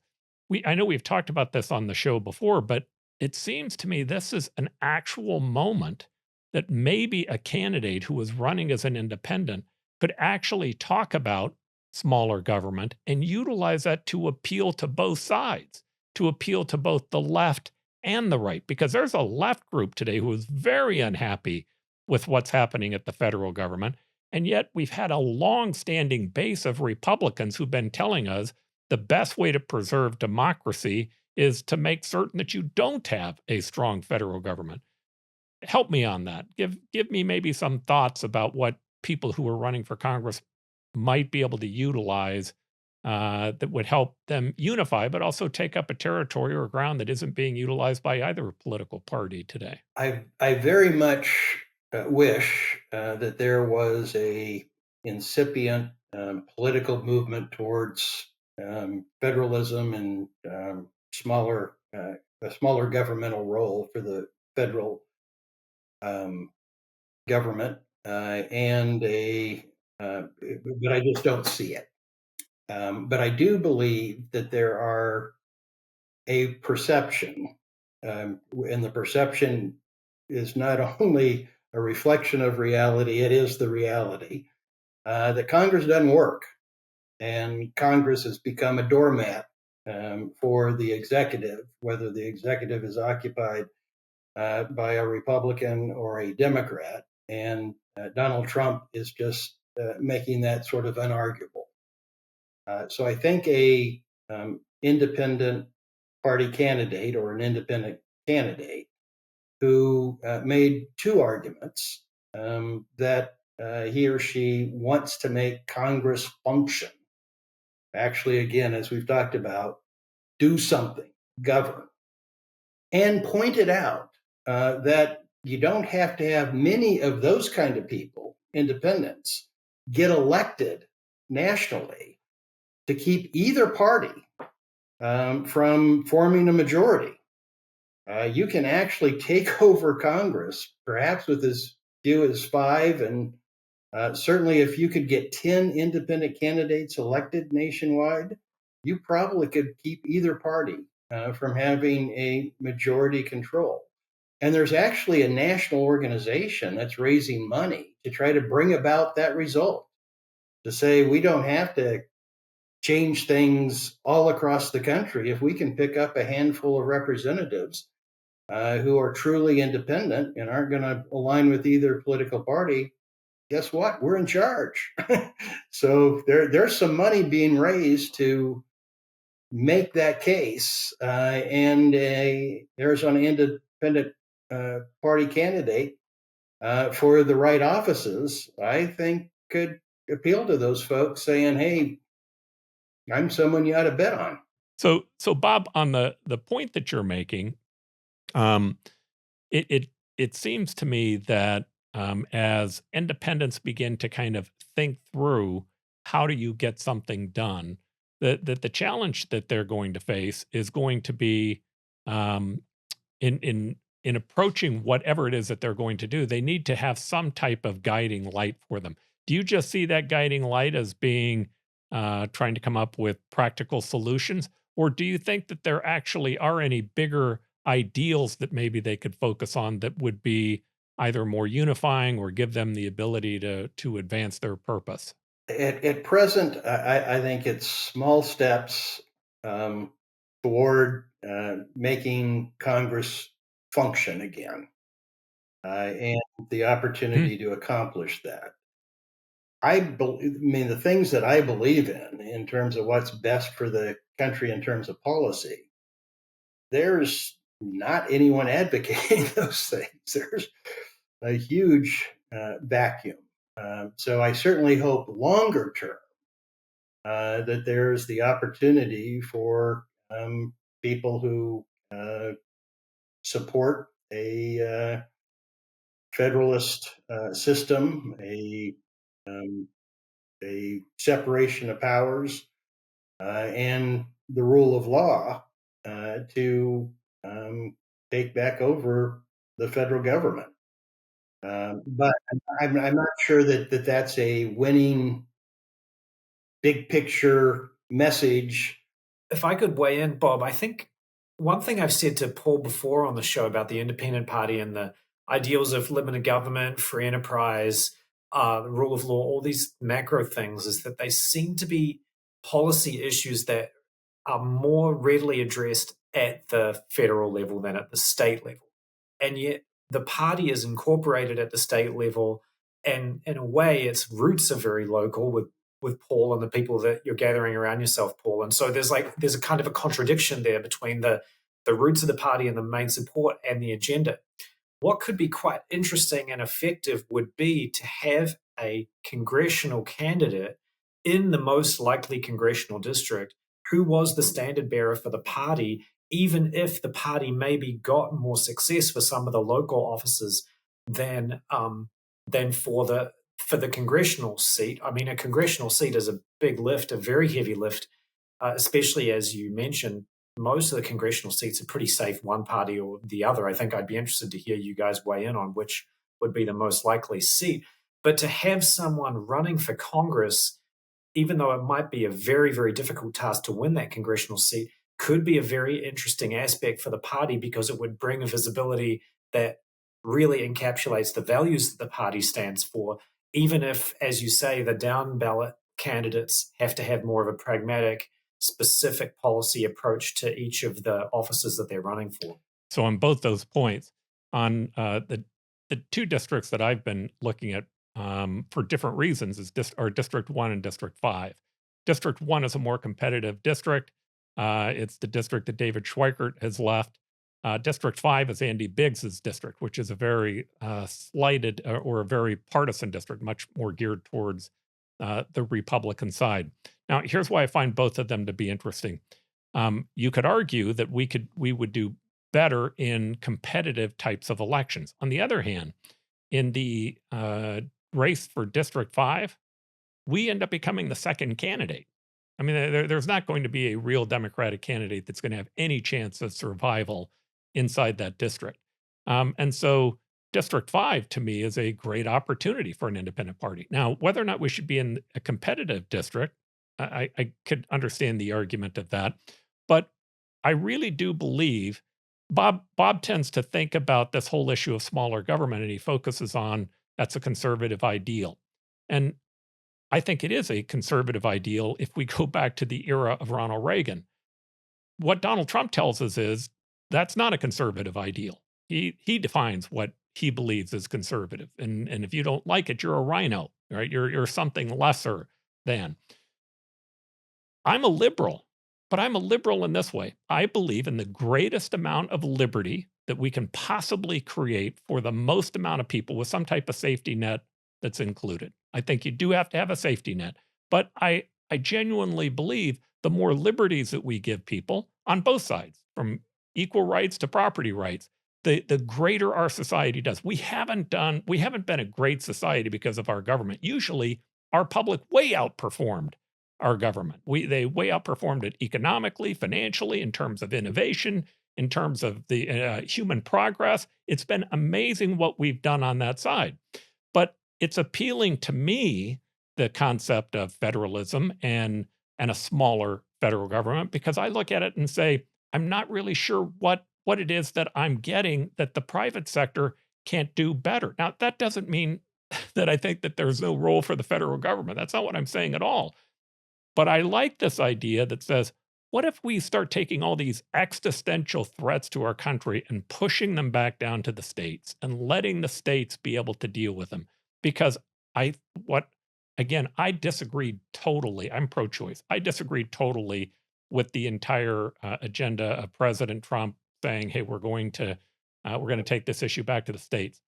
I know we've talked about this on the show before, but it seems to me this is an actual moment that maybe a candidate who was running as an independent could actually talk about smaller government and utilize that to appeal to both sides, to appeal to both the left and the right, because there's a left group today who is very unhappy with what's happening at the federal government. And yet we've had a long-standing base of Republicans who've been telling us the best way to preserve democracy is to make certain that you don't have a strong federal government. Help me on that. Give me maybe some thoughts about what people who are running for Congress might be able to utilize that would help them unify, but also take up a territory or ground that isn't being utilized by either political party today. I very much wish that there was a incipient political movement towards federalism and a smaller governmental role for the federal government, but I just don't see it. But I do believe that there are a perception, and the perception is not only a reflection of reality, it is the reality, that Congress doesn't work. And Congress has become a doormat for the executive, whether the executive is occupied by a Republican or a Democrat. And Donald Trump is just making that sort of unarguable. So I think a independent party candidate or an independent candidate who made two arguments that he or she wants to make Congress function. Actually, again, as we've talked about, do something, govern, and pointed out that you don't have to have many of those kind of people, independents, get elected nationally to keep either party from forming a majority. You can actually take over Congress, perhaps with as few as 5, and certainly if you could get 10 independent candidates elected nationwide, you probably could keep either party from having a majority control. And there's actually a national organization that's raising money to try to bring about that result, to say we don't have to change things all across the country. If we can pick up a handful of representatives who are truly independent and aren't going to align with either political party, guess what? We're in charge. So there's some money being raised to make that case, and there's an independent party candidate for the right offices, I think could appeal to those folks, saying, hey, I'm someone you ought to bet on. So Bob, on the point that you're making, um, it seems to me that as independents begin to kind of think through how do you get something done, that the challenge that they're going to face is going to be um, in approaching whatever it is that they're going to do. They need to have some type of guiding light for them. Do you just see that guiding light as being trying to come up with practical solutions, or do you think that there actually are any bigger ideals that maybe they could focus on that would be either more unifying or give them the ability to advance their purpose? At present, I think it's small steps toward making Congress function again, and the Hmm. opportunity to accomplish that. mean, the things that I believe in terms of what's best for the country in terms of policy, there's not anyone advocating those things. There's a huge vacuum. So I certainly hope longer term that there's the opportunity for people who support a federalist system, a separation of powers, and the rule of law to take back over the federal government. But I'm not sure that that's a winning big picture message. If I could weigh in, Bob, I think one thing I've said to Paul before on the show about the independent party and the ideals of limited government, free enterprise, the rule of law, all these macro things, is that they seem to be policy issues that are more readily addressed at the federal level than at the state level. And yet the party is incorporated at the state level, and in a way its roots are very local with Paul and the people that you're gathering around yourself, Paul. And so there's a kind of a contradiction there between the roots of the party and the main support and the agenda. What could be quite interesting and effective would be to have a congressional candidate in the most likely congressional district who was the standard bearer for the party, even if the party maybe got more success for some of the local offices than for the congressional seat. I mean, a congressional seat is a big lift, a very heavy lift, especially as you mentioned. Most of the congressional seats are pretty safe, one party or the other. I think I'd be interested to hear you guys weigh in on which would be the most likely seat. But to have someone running for Congress, even though it might be a very, very difficult task to win that congressional seat, could be a very interesting aspect for the party because it would bring a visibility that really encapsulates the values that the party stands for, even if, as you say, the down ballot candidates have to have more of a pragmatic, specific policy approach to each of the offices that they're running for. So on both those points, on the two districts that I've been looking at for different reasons are District 1 and District 5. District 1 is a more competitive district. It's the district that David Schweikert has left. District 5 is Andy Biggs's district, which is a very slighted or a very partisan district, much more geared towards the Republican side. Now, here's why I find both of them to be interesting. You could argue that we would do better in competitive types of elections. On the other hand, in the race for District 5, we end up becoming the second candidate. I mean, there's not going to be a real Democratic candidate that's going to have any chance of survival inside that district. And so District 5, to me, is a great opportunity for an independent party. Now, whether or not we should be in a competitive district, I could understand the argument of that. But I really do believe Bob tends to think about this whole issue of smaller government, and he focuses on that's a conservative ideal. And I think it is a conservative ideal if we go back to the era of Ronald Reagan. What Donald Trump tells us is that's not a conservative ideal. He defines what he believes is conservative. And if you don't like it, you're a rhino, right? You're something lesser than. I'm a liberal, but I'm a liberal in this way. I believe in the greatest amount of liberty that we can possibly create for the most amount of people with some type of safety net that's included. I think you do have to have a safety net, but I genuinely believe the more liberties that we give people on both sides, from equal rights to property rights, the greater our society does. We haven't been a great society because of our government. Usually our public way outperformed our government. They way outperformed it economically, financially, in terms of innovation, in terms of the human progress. It's been amazing what we've done on that side. But it's appealing to me, the concept of federalism and a smaller federal government, because I look at it and say, I'm not really sure what it is that I'm getting that the private sector can't do better. Now, that doesn't mean that I think that there's no role for the federal government. That's not what I'm saying at all. But I like this idea that says, what if we start taking all these existential threats to our country and pushing them back down to the states and letting the states be able to deal with them? Because what again, I disagreed totally. I'm pro-choice. I disagreed totally with the entire agenda of President Trump saying, "Hey, we're going to take this issue back to the states."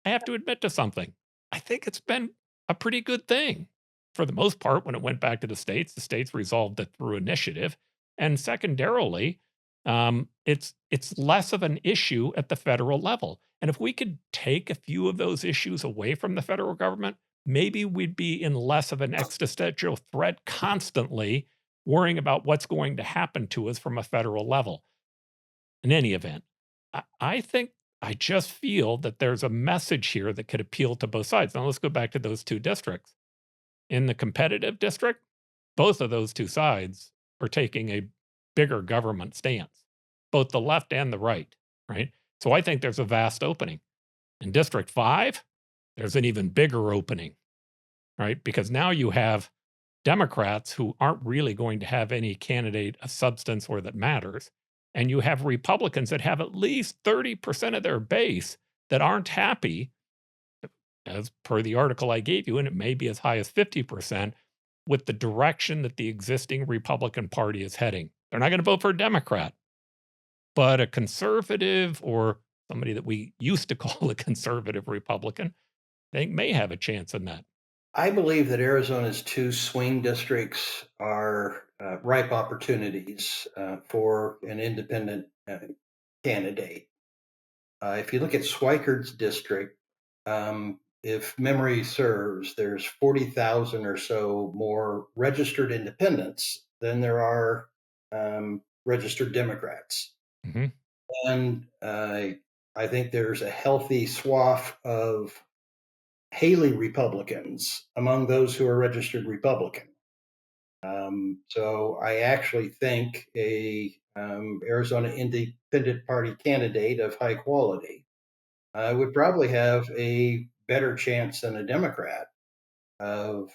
I have to admit to something. I think it's been a pretty good thing. For the most part, when it went back to the states resolved it through initiative. And secondarily, it's less of an issue at the federal level. And if we could take a few of those issues away from the federal government, maybe we'd be in less of an existential threat constantly worrying about what's going to happen to us from a federal level. In any event, I think I just feel that there's a message here that could appeal to both sides. Now let's go back to those two districts. In the competitive district, both of those two sides are taking a bigger government stance, both the left and the right? So I think there's a vast opening. In District 5, there's an even bigger opening, right? Because now you have Democrats who aren't really going to have any candidate of substance or that matters. And you have Republicans that have at least 30% of their base that aren't happy, as per the article I gave you, and it may be as high as 50%, with the direction that the existing Republican Party is heading. They're not going to vote for a Democrat, but a conservative or somebody that we used to call a conservative Republican, I think may have a chance in that. I believe that Arizona's two swing districts are ripe opportunities for an independent candidate. If you look at Schweikert's district, if memory serves, there's 40,000 or so more registered independents than there are registered Democrats. Mm-hmm. And I think there's a healthy swath of Haley Republicans among those who are registered Republican. So I actually think a Arizona Independent Party candidate of high quality would probably have a better chance than a Democrat of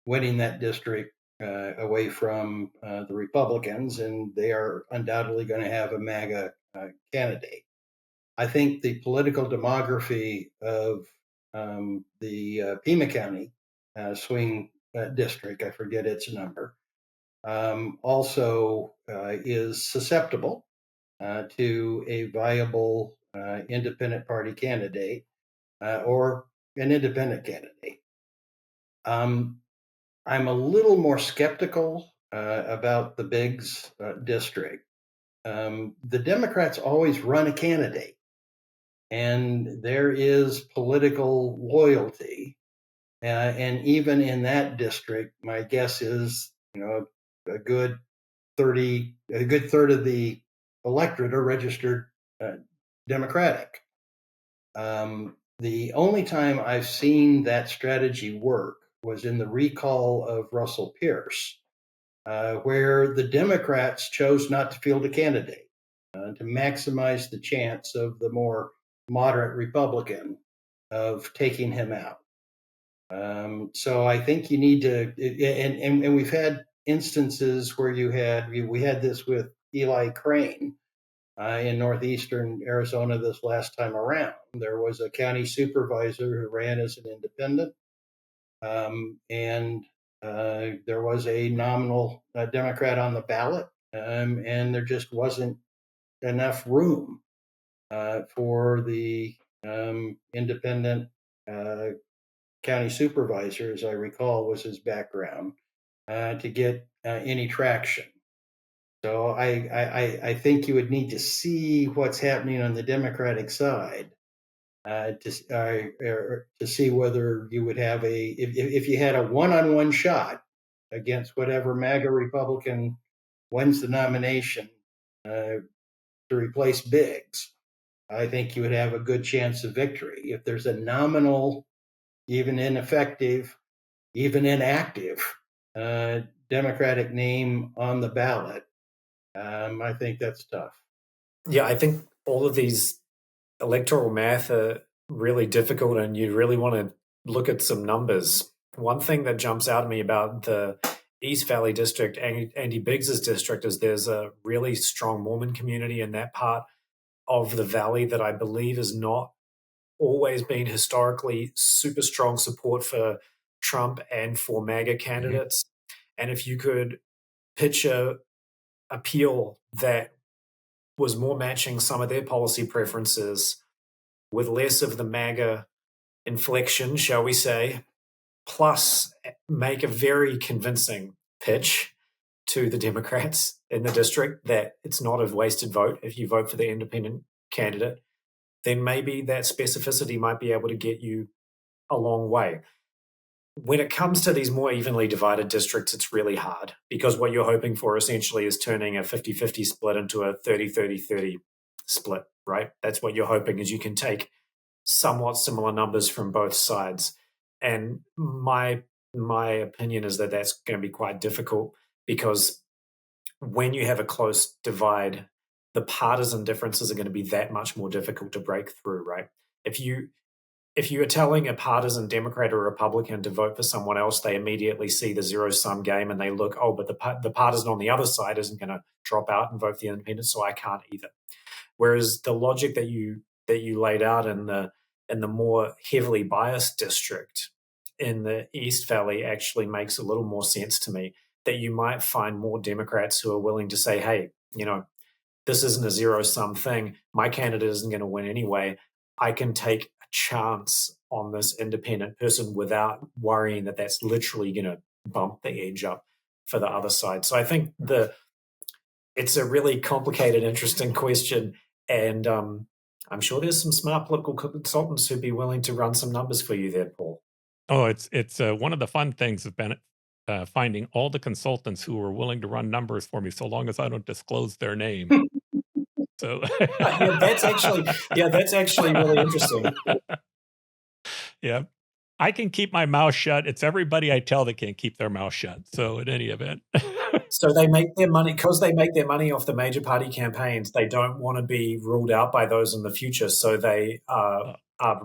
winning that district away from the Republicans, and they are undoubtedly going to have a MAGA candidate. I think the political demography of the Pima County swing district, I forget its number, also is susceptible to a viable independent party candidate or an independent candidate. I'm a little more skeptical about the Biggs district. The Democrats always run a candidate, and there is political loyalty. And even in that district, my guess is, a good third of the electorate are registered Democratic. The only time I've seen that strategy work was in the recall of Russell Pierce, where the Democrats chose not to field a candidate to maximize the chance of the more moderate Republican of taking him out. So I think you need to, and we've had instances where we had this with Eli Crane in northeastern Arizona this last time around. There was a county supervisor who ran as an independent, and there was a nominal Democrat on the ballot, and there just wasn't enough room for the independent county supervisor, as I recall, was his background, to get any traction. So I think you would need to see what's happening on the Democratic side to see whether you would have if you had a one-on-one shot against whatever MAGA Republican wins the nomination to replace Biggs. I think you would have a good chance of victory. If there's a nominal, even ineffective, even inactive Democratic name on the ballot, I think that's tough. Yeah, I think all of these electoral math are really difficult, and you really want to look at some numbers. One thing that jumps out at me about the East Valley district, Andy Biggs's district, is there's a really strong Mormon community in that part of the valley that I believe is not always been historically super strong support for Trump and for MAGA Mhm. candidates. And if you could pitch a appeal that was more matching some of their policy preferences with less of the MAGA inflection, shall we say, plus make a very convincing pitch to the Democrats in the district that it's not a wasted vote if you vote for the independent candidate, then maybe that specificity might be able to get you a long way. When it comes to these more evenly divided districts, it's really hard because what you're hoping for essentially is turning a 50-50 split into a 30-30-30 split, right? That's what you're hoping is you can take somewhat similar numbers from both sides. And my opinion is that that's going to be quite difficult because when you have a close divide, the partisan differences are going to be that much more difficult to break through, right? If you are telling a partisan Democrat or Republican to vote for someone else, they immediately see the zero-sum game and they look, oh, but the partisan on the other side isn't going to drop out and vote for the independent, so I can't either. Whereas the logic that you laid out in the more heavily biased district in the East Valley actually makes a little more sense to me, that you might find more Democrats who are willing to say, hey, this isn't a zero-sum thing. My candidate isn't going to win anyway. I can take a chance on this independent person without worrying that that's literally going to bump the edge up for the other side. So I think it's a really complicated, interesting question. And I'm sure there's some smart political consultants who'd be willing to run some numbers for you there, Paul. Oh, it's one of the fun things have been finding all the consultants who are willing to run numbers for me, so long as I don't disclose their name. So that's actually really interesting. Yeah, I can keep my mouth shut. It's everybody I tell that can't keep their mouth shut. So in any event. So they make their money because they make their money off the major party campaigns. They don't want to be ruled out by those in the future. So they are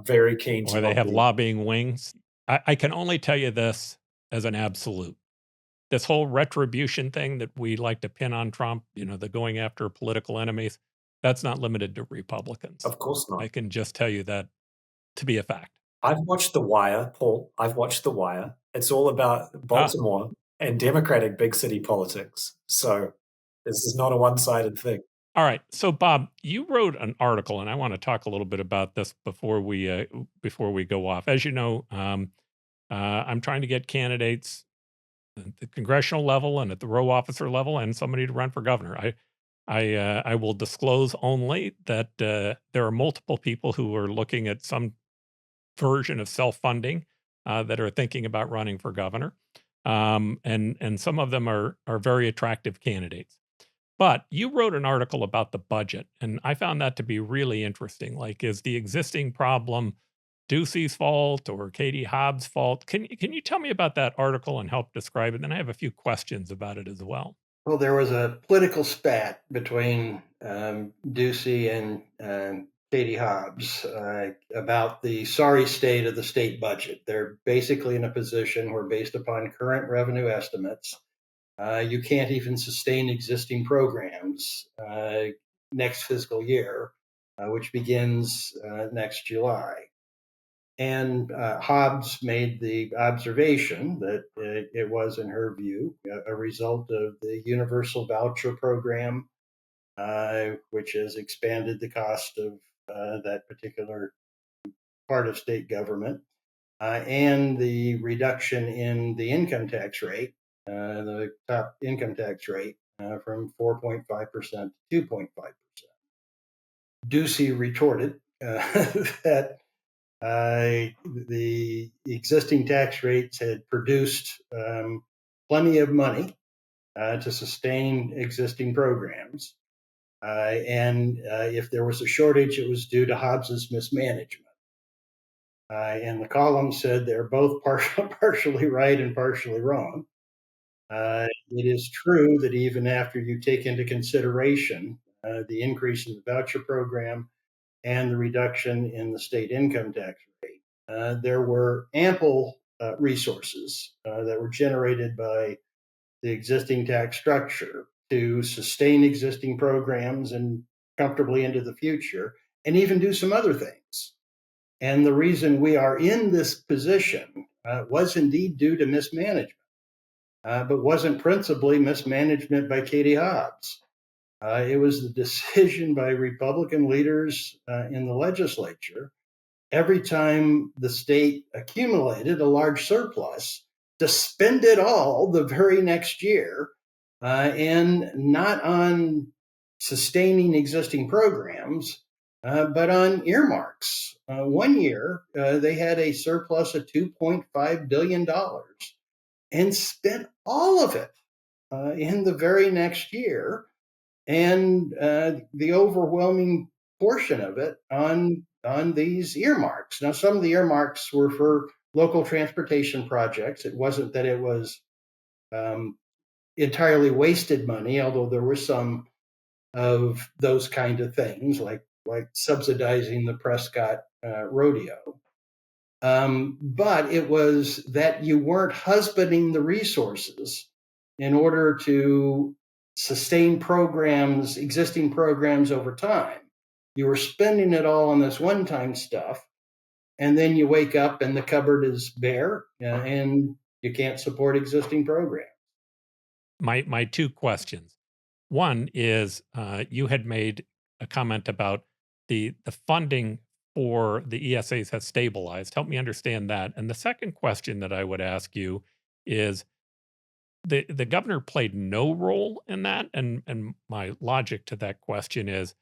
very keen to. Or they have lobbying wings. I can only tell you this as an absolute. This whole retribution thing that we like to pin on Trump, the going after political enemies, that's not limited to Republicans. Of course not. I can just tell you that to be a fact. I've watched The Wire, Paul. I've watched The Wire. It's all about Baltimore and Democratic big city politics. So this is not a one-sided thing. All right. So, Bob, you wrote an article, and I want to talk a little bit about this before we go off. As you know, I'm trying to get candidates at the congressional level and at the row officer level, and somebody to run for governor. I will disclose only that there are multiple people who are looking at some version of self-funding that are thinking about running for governor, and some of them are very attractive candidates. But you wrote an article about the budget, and I found that to be really interesting. Like, is the existing problem Ducey's fault or Katie Hobbs' fault? Can you tell me about that article and help describe it? Then I have a few questions about it as well. Well, there was a political spat between Ducey and Katie Hobbs about the sorry state of the state budget. They're basically in a position where, based upon current revenue estimates, you can't even sustain existing programs next fiscal year, which begins next July. And Hobbs made the observation that it was, in her view, a result of the universal voucher program, which has expanded the cost of that particular part of state government, and the reduction in the income tax rate, the top income tax rate, from 4.5% to 2.5%. Ducey retorted that the existing tax rates had produced plenty of money to sustain existing programs. And if there was a shortage, it was due to Hobbs's mismanagement. And the column said they're both partially right and partially wrong. It is true that even after you take into consideration the increase in the voucher program and the reduction in the state income tax rate, there were ample resources that were generated by the existing tax structure to sustain existing programs and comfortably into the future, and even do some other things. And the reason we are in this position was indeed due to mismanagement, but wasn't principally mismanagement by Katie Hobbs. It was the decision by Republican leaders in the legislature every time the state accumulated a large surplus to spend it all the very next year and not on sustaining existing programs, but on earmarks. One year, they had a surplus of $2.5 billion and spent all of it in the very next year, and the overwhelming portion of it on these earmarks. Now, some of the earmarks were for local transportation projects. It wasn't that it was entirely wasted money, although there were some of those kind of things, like subsidizing the Prescott rodeo. But it was that you weren't husbanding the resources in order to sustain programs, existing programs over time. You were spending it all on this one-time stuff, and then you wake up and the cupboard is bare and you can't support existing programs. My two questions. One is you had made a comment about the funding for the ESAs has stabilized. Help me understand that. And the second question that I would ask you is the governor played no role in that. And my logic to that question is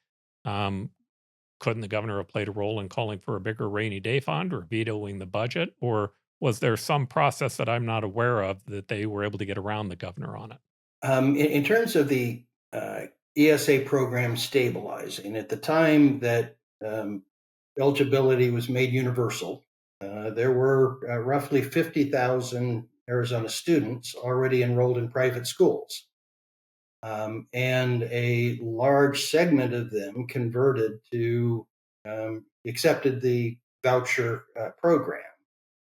couldn't the governor have played a role in calling for a bigger rainy day fund or vetoing the budget? Or was there some process that I'm not aware of that they were able to get around the governor on it? In terms of the ESA program stabilizing, at the time that eligibility was made universal, there were roughly 50,000 Arizona students already enrolled in private schools. And a large segment of them converted to, accepted the voucher program.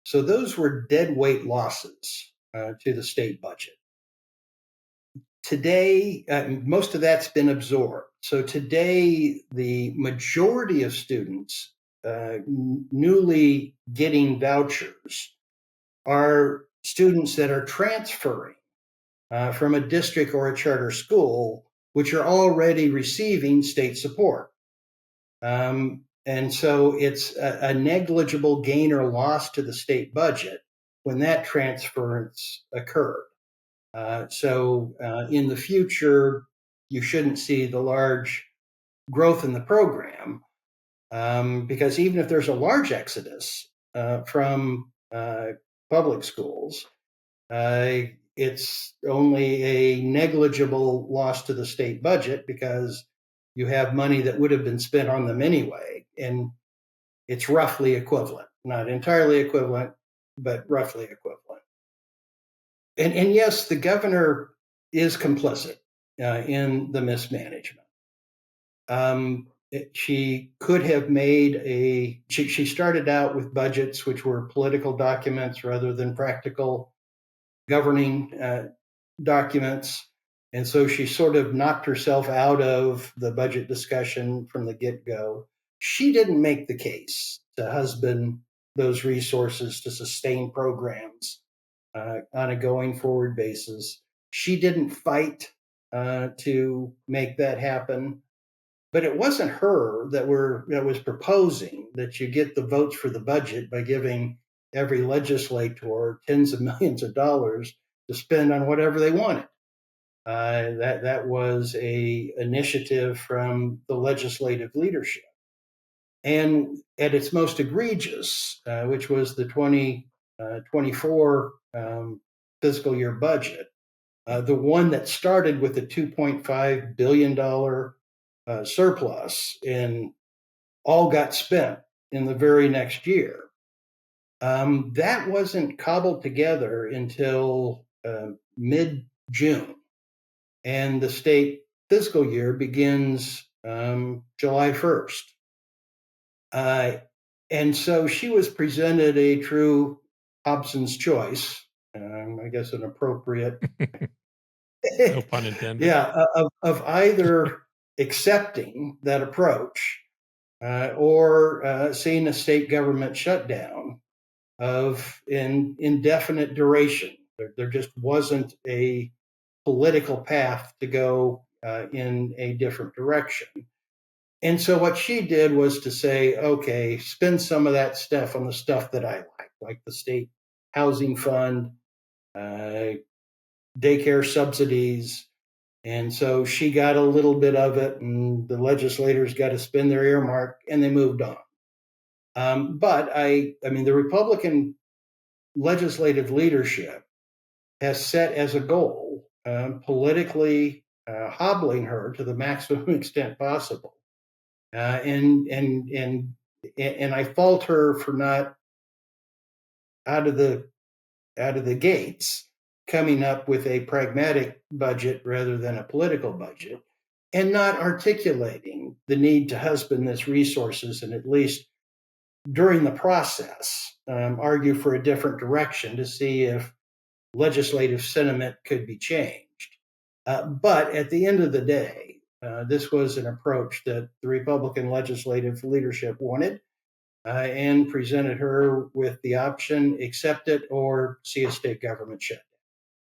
So those were dead weight losses to the state budget. Today, most of that's been absorbed. So today, the majority of students newly getting vouchers are students that are transferring from a district or a charter school, which are already receiving state support. And so it's a negligible gain or loss to the state budget when that transference occurred. So in the future, you shouldn't see the large growth in the program because even if there's a large exodus from public schools, it's only a negligible loss to the state budget because you have money that would have been spent on them anyway, and it's roughly equivalent, not entirely equivalent, but roughly equivalent. And yes, the governor is complicit in the mismanagement. She could have made she started out with budgets which were political documents rather than practical governing documents. And so she sort of knocked herself out of the budget discussion from the get-go. She didn't make the case to husband those resources to sustain programs on a going forward basis. She didn't fight to make that happen. But it wasn't her that was proposing that you get the votes for the budget by giving every legislator tens of millions of dollars to spend on whatever they wanted. That was a initiative from the legislative leadership. And at its most egregious, which was the 2024 fiscal year budget, the one that started with a $2.5 billion surplus and all got spent in the very next year. That wasn't cobbled together until mid-June, and the state fiscal year begins July 1st. And so she was presented a true Hobson's choice, I guess an appropriate. No pun intended. Yeah, of either accepting that approach or seeing a state government shutdown of indefinite duration. There just wasn't a political path to go in a different direction. And so what she did was to say, okay, spend some of that stuff on the stuff that I like the state housing fund, daycare subsidies. And so she got a little bit of it, and the legislators got to spend their earmark, and they moved on. But I mean, the Republican legislative leadership has set as a goal politically hobbling her to the maximum extent possible. And I fault her for not out of the gates coming up with a pragmatic budget rather than a political budget, and not articulating the need to husband this resources and at least during the process argue for a different direction to see if legislative sentiment could be changed. But at the end of the day, this was an approach that the Republican legislative leadership wanted and presented her with the option, accept it or see a state government shut.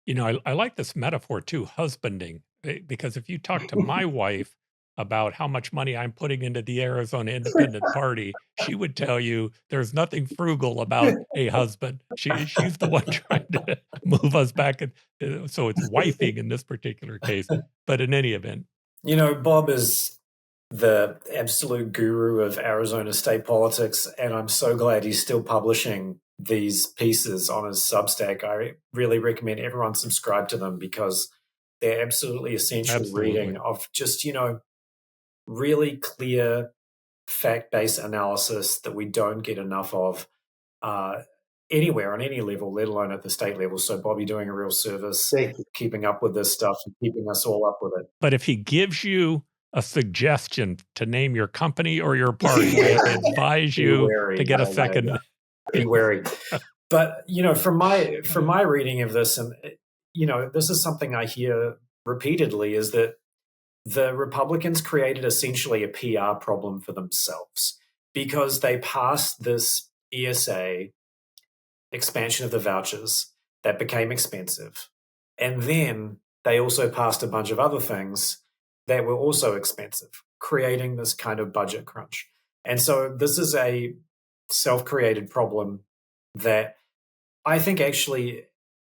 You know, I like this metaphor too, husbanding, because if you talk to my wife about how much money I'm putting into the Arizona Independent Party, she would tell you there's nothing frugal about a husband. She's the one trying to move us back. So it's wifing in this particular case. But in any event, You know, Bob is the absolute guru of Arizona state politics, and I'm so glad he's still publishing these pieces on his Substack. I really recommend everyone subscribe to them because they're absolutely essential reading of just, you know, really clear fact-based analysis that we don't get enough of anywhere on any level, let alone at the state level. So Bobby doing a real service, keeping up with this stuff and keeping us all up with it. but if he gives you a suggestion to name your company or your party, I advise you to get a second. Be wary. But, you know, from my reading of this, and, you know, this is something I hear repeatedly, is that the Republicans created essentially a PR problem for themselves because they passed this ESA expansion of the vouchers that became expensive. And then they also passed a bunch of other things that were also expensive, creating this kind of budget crunch. And so this is a self-created problem that I think actually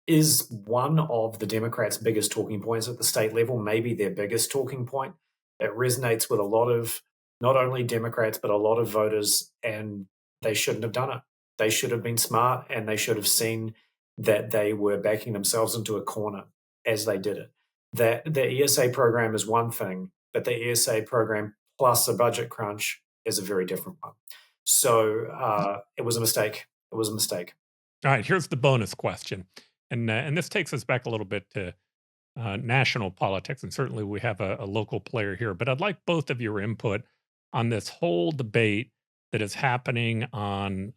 is one of the Democrats' biggest talking points at the state level, maybe their biggest talking point. It resonates with a lot of not only Democrats, but a lot of voters, and they shouldn't have done it. They should have been smart, and they should have seen that they were backing themselves into a corner as they did it. That the ESA program is one thing, but the ESA program plus a budget crunch is a very different one. So it was a mistake. It was a mistake. All right, here's the bonus question. And this takes us back a little bit to national politics, and certainly we have a local player here. But I'd like both of your input on this whole debate that is happening on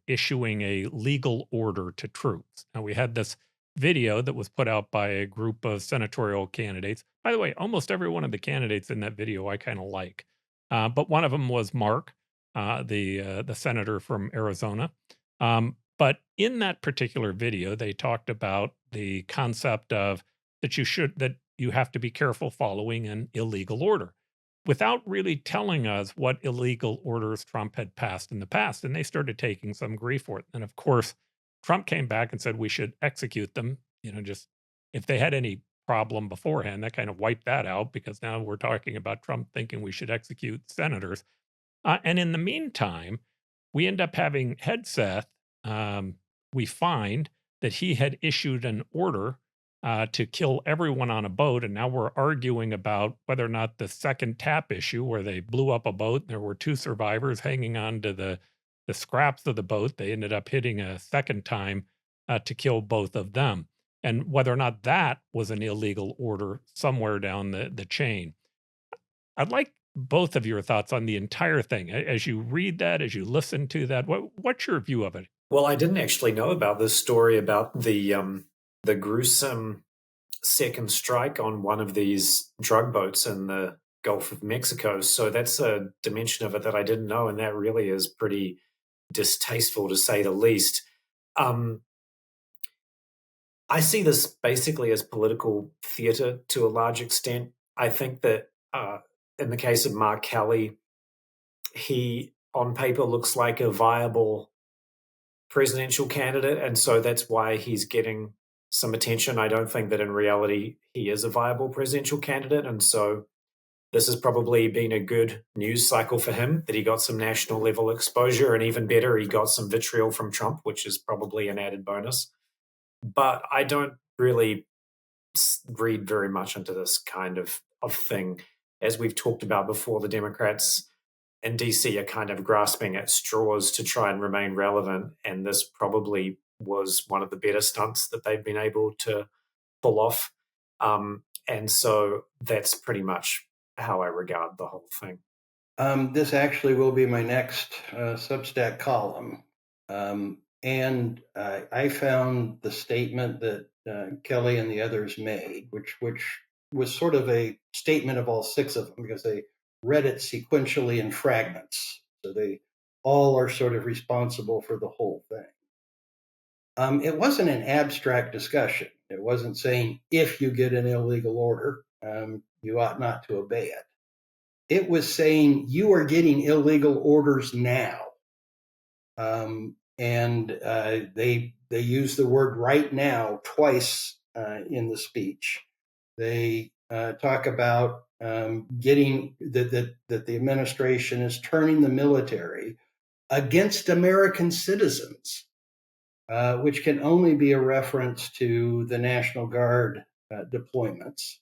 issuing a legal order to troops. Now, we had this video that was put out by a group of senatorial candidates. By the way, almost every one of the candidates in that video I kind of like. But one of them was Mark, the senator from Arizona. But in that particular video, they talked about the concept of that you have to be careful following an illegal order without really telling us what illegal orders Trump had passed in the past. And they started taking some grief for it. And of course, Trump came back and said we should execute them. You know, just if they had any problem beforehand, that kind of wiped that out because now we're talking about Trump thinking we should execute senators. And in the meantime, we end up having Hegseth. We find that he had issued an order to kill everyone on a boat. And now we're arguing about whether or not the second TAP issue, where they blew up a boat, and there were 2 survivors hanging on to the scraps of the boat. They ended up hitting a second time to kill both of them. And whether or not that was an illegal order somewhere down the chain. I'd like both of your thoughts on the entire thing. As you read that, as you listen to that, what's your view of it? Well, I didn't actually know about this story about the gruesome second strike on one of these drug boats in the Gulf of Mexico. So that's a dimension of it that I didn't know, and that really is pretty distasteful, to say the least. I see this basically as political theatre to a large extent. I think that in the case of Mark Kelly, he on paper looks like a viable presidential candidate, and so that's why he's getting some attention. I don't think that in reality he is a viable presidential candidate, and so this has probably been a good news cycle for him, that he got some national level exposure, and even better, he got some vitriol from Trump, which is probably an added bonus. But I don't really read very much into this kind of thing. As we've talked about before, the Democrats in DC are kind of grasping at straws to try and remain relevant, and this probably was one of the better stunts that they've been able to pull off. And so that's pretty much how I regard the whole thing. This actually will be my next Substack column. And I found the statement that Kelly and the others made, which was sort of a statement of all six of them, because they read it sequentially in fragments. So they all are sort of responsible for the whole thing. It wasn't an abstract discussion. It wasn't saying, if you get an illegal order, you ought not to obey it. It was saying, you are getting illegal orders now. And they use the word right now twice in the speech. They talk about getting that the administration is turning the military against American citizens, which can only be a reference to the National Guard deployments.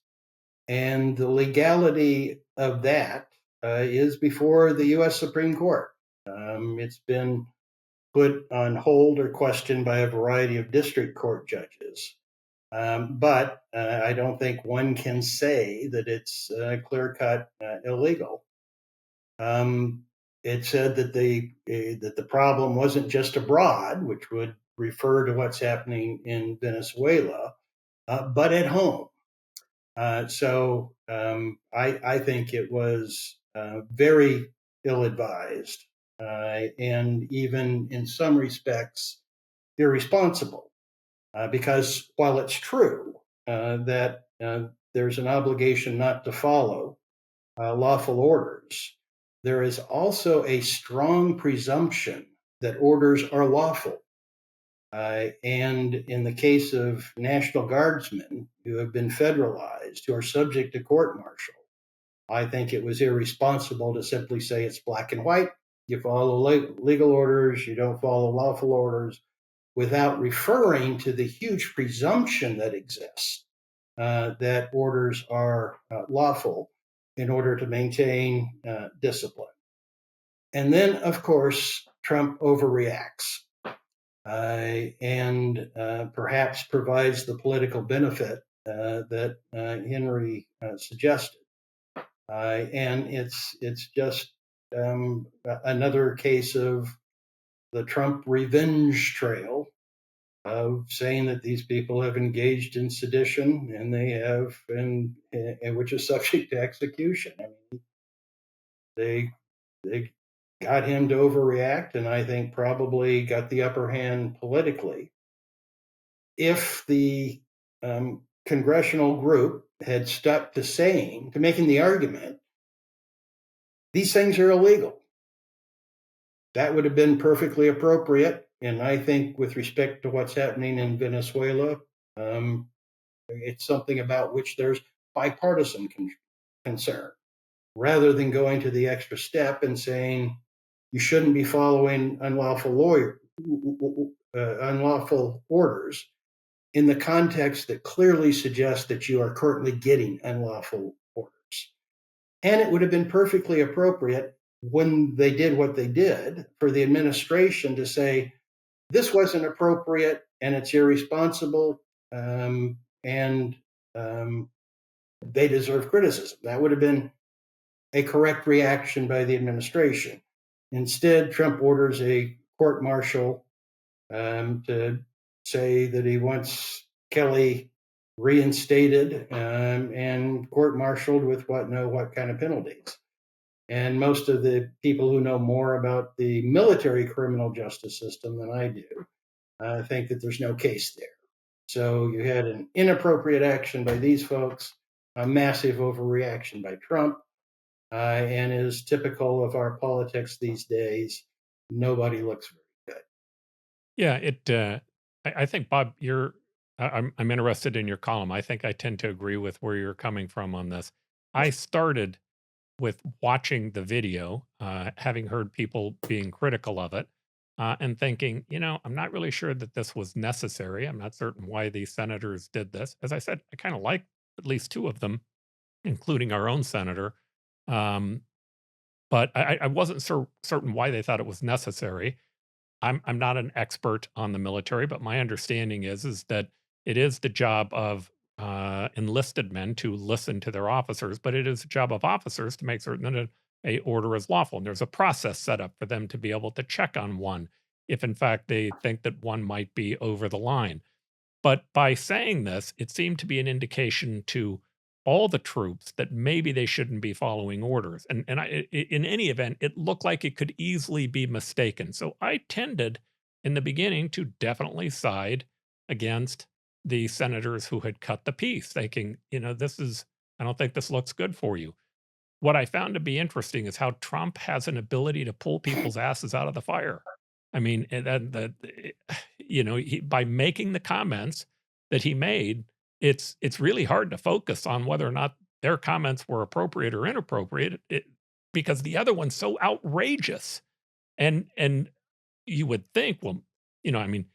And the legality of that is before the U.S. Supreme Court. It's been put on hold or questioned by a variety of district court judges. But I don't think one can say that it's clear-cut illegal. It said that the problem wasn't just abroad, which would refer to what's happening in Venezuela, but at home. So I think it was very ill-advised and even in some respects irresponsible, because while it's true that there's an obligation not to follow lawful orders, there is also a strong presumption that orders are lawful. And in the case of National Guardsmen who have been federalized, who are subject to court-martial, I think it was irresponsible to simply say it's black and white. You follow legal orders, you don't follow lawful orders, without referring to the huge presumption that exists that orders are lawful in order to maintain discipline. And then, of course, Trump overreacts. And perhaps provides the political benefit that Henry suggested. And it's just another case of the Trump revenge trail of saying that these people have engaged in sedition, and they have, and which is subject to execution. I mean, they got him to overreact, and I think probably got the upper hand politically. If the congressional group had stuck to making the argument, these things are illegal, that would have been perfectly appropriate. And I think with respect to what's happening in Venezuela, it's something about which there's bipartisan concern, rather than going to the extra step and saying you shouldn't be following unlawful orders in the context that clearly suggests that you are currently getting unlawful orders. And it would have been perfectly appropriate, when they did what they did, for the administration to say, this wasn't appropriate and it's irresponsible, and they deserve criticism. That would have been a correct reaction by the administration. Instead, Trump orders a court-martial to say that he wants Kelly reinstated and court-martialed with what kind of penalties. And most of the people who know more about the military criminal justice system than I do think that there's no case there. So you had an inappropriate action by these folks, a massive overreaction by Trump, and is typical of our politics these days. Nobody looks very good. Yeah, I think, Bob, I'm interested in your column. I think I tend to agree with where you're coming from on this. I started with watching the video, having heard people being critical of it, and thinking, I'm not really sure that this was necessary. I'm not certain why these senators did this. As I said, I kind of like at least two of them, including our own senator. But I wasn't certain why they thought it was necessary. I'm not an expert on the military, but my understanding is that it is the job of enlisted men to listen to their officers, but it is the job of officers to make certain that a order is lawful. And there's a process set up for them to be able to check on one if, in fact, they think that one might be over the line. But by saying this, it seemed to be an indication to all the troops that maybe they shouldn't be following orders. And in any event, it looked like it could easily be mistaken. So I tended in the beginning to definitely side against the senators who had cut the piece, thinking, I don't think this looks good for you. What I found to be interesting is how Trump has an ability to pull people's asses out of the fire. I mean, by making the comments that he made, it's really hard to focus on whether or not their comments were appropriate or inappropriate, because the other one's so outrageous. And you would think, well,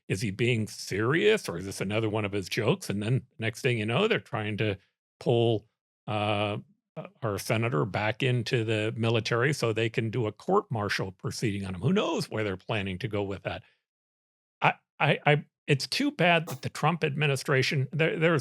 is he being serious, or is this another one of his jokes? And then next thing you know, they're trying to pull our senator back into the military so they can do a court-martial proceeding on him. Who knows where they're planning to go with that? It's too bad that the Trump administration, there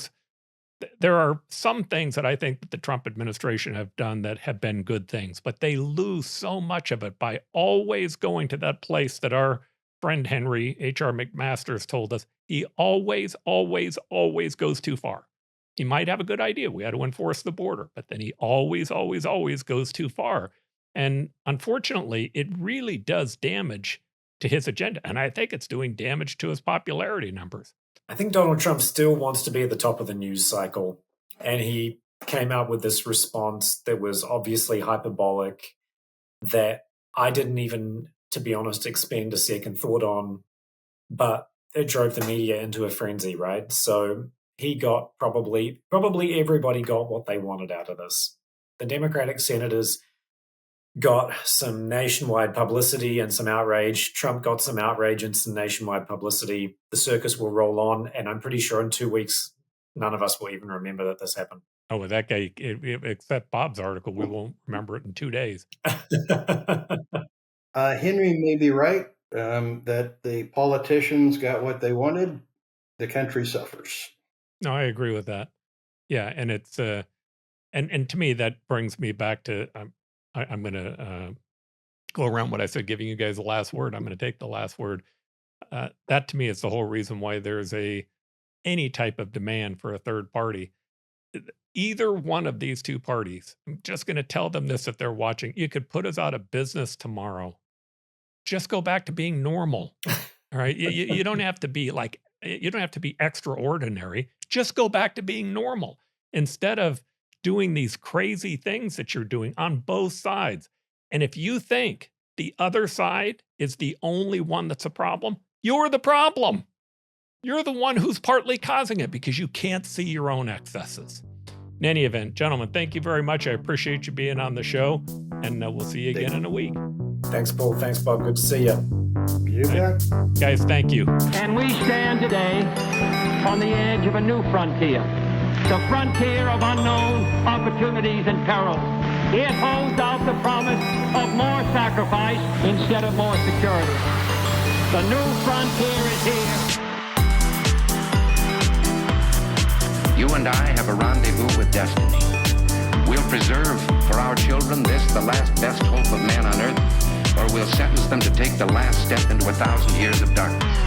are some things that I think that the Trump administration have done that have been good things, but they lose so much of it by always going to that place that our friend Henry H.R. McMaster's told us. He always, always, always goes too far. He might have a good idea. We had to enforce the border, but then he always, always, always goes too far. And unfortunately, it really does damage to his agenda. And I think it's doing damage to his popularity numbers. I think Donald Trump still wants to be at the top of the news cycle. And he came out with this response that was obviously hyperbolic, that I didn't even, to be honest, expend a second thought on, but it drove the media into a frenzy, right? So he got probably everybody got what they wanted out of this. The Democratic senators got some nationwide publicity and some outrage. Trump got some outrage and some nationwide publicity. The circus will roll on, and I'm pretty sure in 2 weeks, none of us will even remember that this happened. Oh, with that guy, except Bob's article, we won't remember it in 2 days. Henry may be right that the politicians got what they wanted. The country suffers. No, I agree with that. Yeah, and it's and to me that brings me back to I'm going to go around what I said, giving you guys the last word. I'm going to take the last word. That to me is the whole reason why there's any type of demand for a third party. Either one of these two parties, I'm just going to tell them this if they're watching, you could put us out of business tomorrow. Just go back to being normal. All right. You don't have to be you don't have to be extraordinary. Just go back to being normal instead of doing these crazy things that you're doing on both sides. And if you think the other side is the only one that's a problem, you're the problem. You're the one who's partly causing it because you can't see your own excesses. In any event, gentlemen, thank you very much. I appreciate you being on the show, and we'll see you again in a week. Thanks, Paul. Thanks, Bob. Good to see you. You bet. Guys, thank you. And we stand today on the edge of a new frontier, the frontier of unknown opportunities and perils. It holds out the promise of more sacrifice instead of more security. The new frontier is here. You and I have a rendezvous with destiny. We'll preserve for our children this, the last best hope of man on earth, or we'll sentence them to take the last step into 1,000 years of darkness.